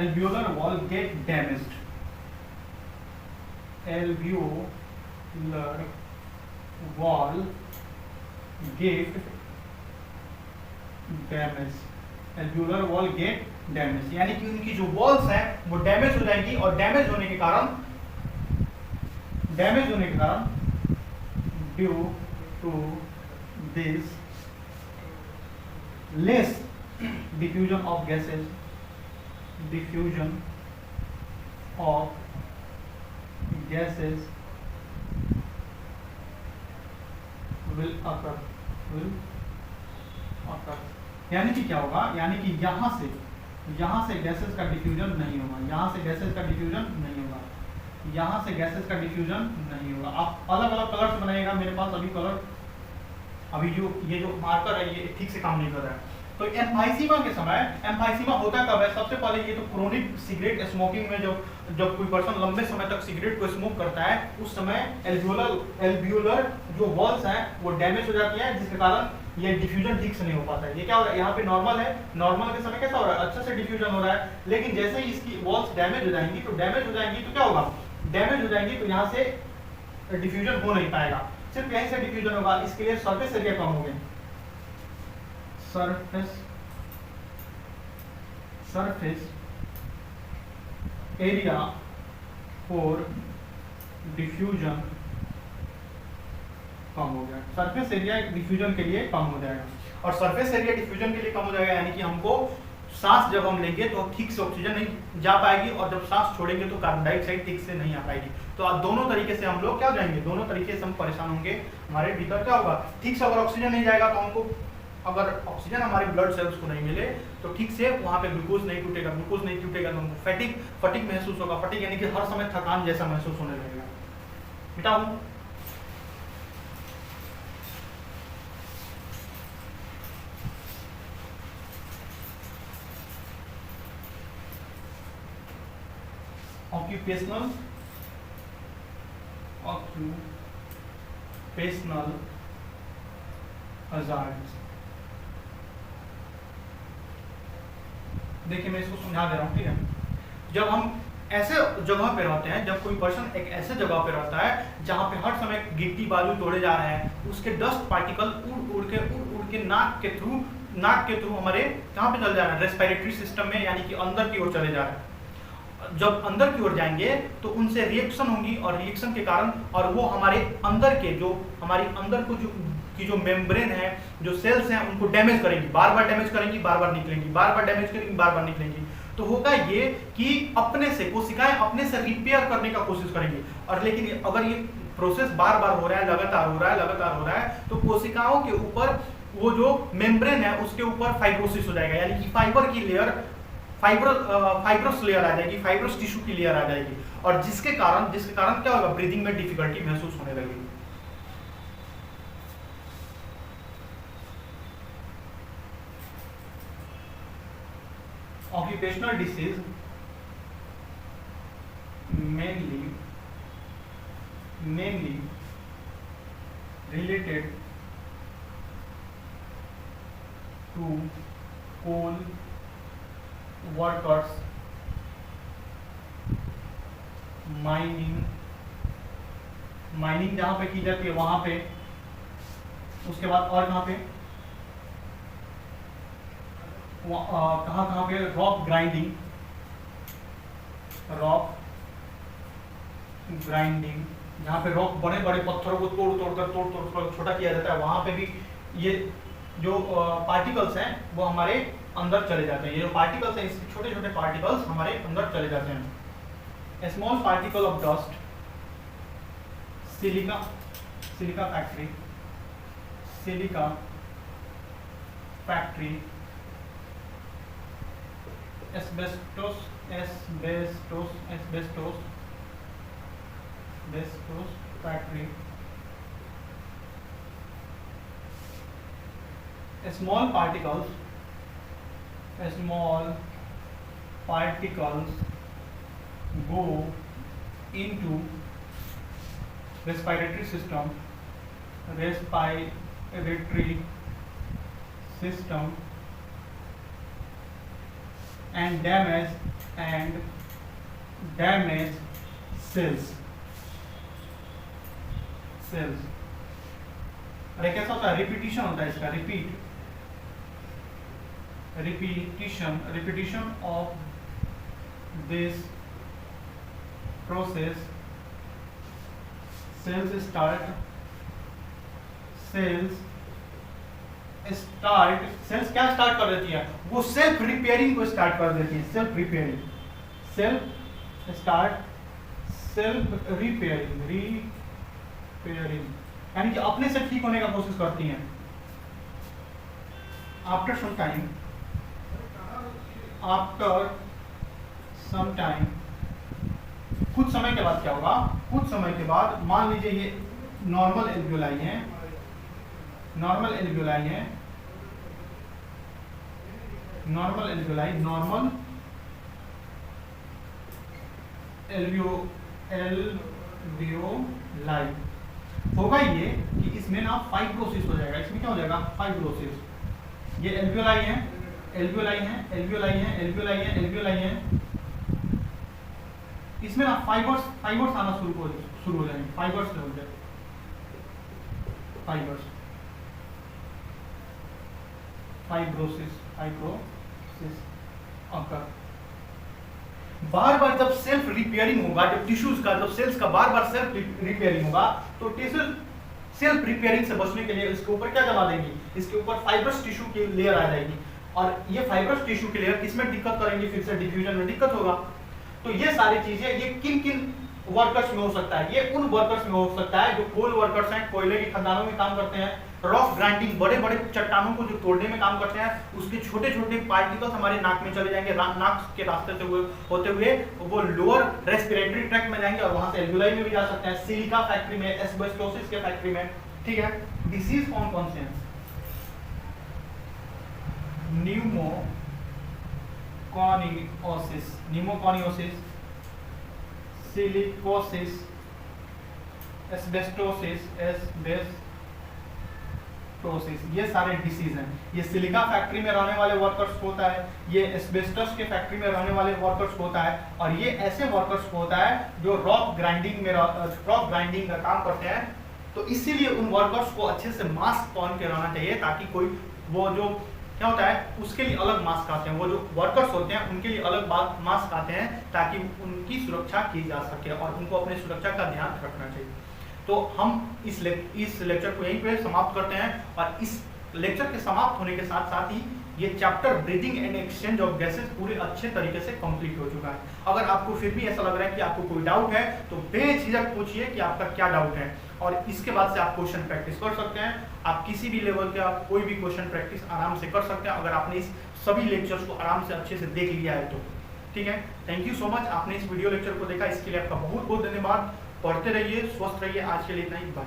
Alveolar wall get damaged. Alveolar wall get damaged. यानी कि उनकी जो वॉल्स हैं वो डैमेज हो जाएंगी और डैमेज होने के कारण डैमेज होने के कारण due to this less diffusion of gases, diffusion of gases will occur, यानी कि क्या होगा, यानी कि यहाँ से गैसेस का डिफ्यूजन नहीं होगा, यहाँ से गैसेस का डिफ्यूजन नहीं होगा, यहाँ से गैसेस का डिफ्यूजन नहीं होगा। आप अलग अलग कलर से बनाइएगा, मेरे पास अभी कलर, अभी जो ये जो मार्कर है ये ठीक से काम नहीं कर रहा है। तो एम्फाइसीमा के समय, एम्फाइसीमा होता कब है? सबसे पहले ये तो क्रोनिक सिगरेट स्मोकिंग में जब कोई पर्सन लंबे समय तक सिगरेट को स्मोक करता है, उस समय एल्वियोलर जो वॉल्स हैं वो डैमेज हो जाती है, जिसके कारण ये डिफ्यूजन ठीक से नहीं हो पाता है। ये क्या हो रहा है, यहाँ पे नॉर्मल है, नॉर्मल के समय कैसा हो रहा है, अच्छे से डिफ्यूजन हो रहा है, लेकिन जैसे ही इसकी वॉल्स डैमेज हो जाएंगी तो क्या होगा, डैमेज हो जाएंगी तो यहाँ से डिफ्यूजन हो नहीं पाएगा, सिर्फ यहीं से डिफ्यूजन होगा। इसके लिए सरफेस एरिया कम हो गए, सरफेस एरिया फॉर डिफ्यूजन कम हो गया, सरफेस एरिया डिफ्यूजन के लिए कम हो जाएगा। और सरफेस एरिया डिफ्यूजन के लिए कम हो जाएगा यानी कि हमको सांस जब हम लेंगे तो ठीक से ऑक्सीजन नहीं जा पाएगी, और जब सांस छोड़ेंगे तो कार्बन डाइऑक्साइड ठीक से नहीं आ पाएगी। तो आप दोनों तरीके से हम लोग क्या हो जाएंगे, दोनों तरीके से हम परेशान होंगे। हमारे भीतर क्या होगा, ठीक से अगर ऑक्सीजन नहीं जाएगा तो हमको, अगर ऑक्सीजन हमारे ब्लड सेल्स को नहीं मिले तो ठीक से वहाँ पे ग्लूकोज नहीं टूटेगा तो हमको फटीग महसूस होगा। फटीग यानी कि हर समय थकान जैसा महसूस होने लगेगा। बेटा occupational hazards। देखिए मैं इसको समझा दे रहा हूँ, ठीक है। जब हम ऐसे जगह पे रहते हैं, जब कोई पर्सन एक ऐसे जगह पे रहता है जहाँ पे हर समय गिट्टी बालू तोड़े जा रहे हैं, उसके डस्ट पार्टिकल उड़ के नाक के थ्रू हमारे कहाँ पे चले जा रहे हैं, रेस्पिरेटरी सिस्टम में, यानी कि अंदर की ओर चले जा रहे हैं। जब अंदर की ओर जाएंगे तो उनसे रिएक्शन होगी, और रिएक्शन के कारण, और वो हमारे अंदर के हमारी अंदर को जो मेम्ब्रेन है, जो सेल्स हैं, उनको डैमेज करेंगी, बार बार डैमेज करेंगी, बार बार निकलेंगी, बार बार डैमेज करेंगी, बार बार निकलेंगी। तो होगा ये कि अपने से कोशिकाएं अपने से रिपेयर करने का कोशिश करेंगी। और लेकिन अगर ये प्रोसेस बार बार हो रहा है, लगातार हो रहा है, तो कोशिकाओं के ऊपर वो जो मेम्ब्रेन है उसके ऊपर फाइब्रोसिस हो जाएगा, यानी कि फाइबर की लेयर, फाइब्रस लेयर आ जाएगी, फाइब्रस टिश्यू की लेयर आ जाएगी, और जिसके कारण क्या होगा, ब्रीदिंग में डिफिकल्टी महसूस होने लगेगी। Occupational disease mainly related to coal workers, mining जहाँ पे की जाती है वहाँ पे, उसके बाद और कहाँ पे, कहाँ पे, रॉक ग्राइंडिंग, जहाँ पे रॉक बड़े बड़े पत्थरों को तोड़ कर छोटा किया जाता है, वहाँ पे भी ये जो पार्टिकल्स हैं वो हमारे अंदर चले जाते हैं। ये जो पार्टिकल्स हैं, इसके छोटे छोटे पार्टिकल्स हमारे अंदर चले जाते हैं। Small particle of dust, silica factory, asbestos factory, small particles go into respiratory system and damage cells। अरे कैसा होता है, रिपीटिशन होता है इसका, repetition of this process cells क्या स्टार्ट कर देती है? वो सेल्फ रिपेयरिंग को स्टार्ट कर देती है। सेल्फ रिपेयरिंग यानी कि अपने से ठीक होने का कोशिश करती हैं। आफ्टर सम टाइम कुछ समय के बाद क्या होगा? कुछ समय के बाद मान लीजिए ये नॉर्मल एल्वियोलाई है, नॉर्मल एल्वियोलाई होगा ये कि इसमें ना फाइब्रोसिस हो जाएगा। इसमें क्या हो जाएगा? फाइब्रोसिस। ये एल्वियोलाई है, इसमें ना फाइबर्स आना शुरू हो जाएंगे। फाइब्रोसिस अकर। बार बार जब सेल्फ रिपेयरिंग होगा, जब टिश्यूज का, जब सेल्स का बार बार सेल्फ रिपेयरिंग होगा, तो टिश्यू सेल्फ रिपेयरिंग से बचने के लिए इसके ऊपर क्या जमा देंगी? इसके ऊपर फाइब्रस टिश्यू की लेयर आ जाएगी। और ये फाइब्रस टिश्यू की लेयर किसमें दिक्कत करेंगे? फिर से डिफ्यूजन में दिक्कत होगा। तो ये सारी चीजें ये किन वर्कर्स में हो सकता है? ये उन वर्कर्स में हो सकता है जो कोल वर्कर्स हैं, कोयले की खदानों में काम करते हैं, रॉक ग्राइंडिंग, बड़े बड़े चट्टानों को जो तोड़ने में काम करते हैं, उसके छोटे छोटे पार्टिकल्स हमारे नाक में चले जाएंगे, नाक के रास्ते से होते हुए वो लोअर रेस्पिरेटरी ट्रैक्ट में जाएंगे और वहां से एल्वियोलाई में भी जा सकते हैं, सिलिका फैक्ट्री में, एस्बेस्टोसिस के फैक्ट्री में। ठीक है, डिसीज कौन से हैं? न्यूमोकॉनियोसिस, सिलिकोसिस, एस्बेस्टोसिस, ये सारे डिसीज हैं। ये सिलिका फैक्ट्री में रहने वाले वर्कर्स को होता है, ये एस्बेस्टस के फैक्ट्री में रहने वाले वर्कर्स को होता है, और ये ऐसे वर्कर्स को होता है जो रॉक ग्राइंडिंग का काम करते हैं। तो इसीलिए उन वर्कर्स को अच्छे से मास्क पहन के रहना चाहिए, ताकि कोई वो जो क्या होता है उसके लिए अलग मास्क आते हैं, वो जो वर्कर्स होते हैं उनके लिए अलग मास्क आते हैं, ताकि उनकी सुरक्षा की जा सके और उनको अपनी सुरक्षा का ध्यान रखना चाहिए। तो हम इस लेक्चर को यहीं पे समाप्त करते हैं, और इस लेक्चर के समाप्त होने के साथ साथ ही ये chapter breathing and exchange of gases पूरे अच्छे तरीके से कंप्लीट हो चुका है। अगर आपको फिर भी ऐसा लग रहा है कि आपको कोई डाउट है, तो बेझिझक पूछिए कि आपका क्या डाउट है, और इसके बाद से आप क्वेश्चन प्रैक्टिस कर सकते हैं। आप किसी भी लेवल का कोई भी क्वेश्चन प्रैक्टिस आराम से कर सकते हैं, अगर आपने इस सभी लेक्चर्स को आराम से अच्छे से देख लिया है तो। ठीक है, थैंक यू सो मच, आपने इस वीडियो लेक्चर को देखा, इसके लिए आपका बहुत बहुत धन्यवाद। पढ़ते रहिए, स्वस्थ रहिए। आज के लिए इतना ही, बाय।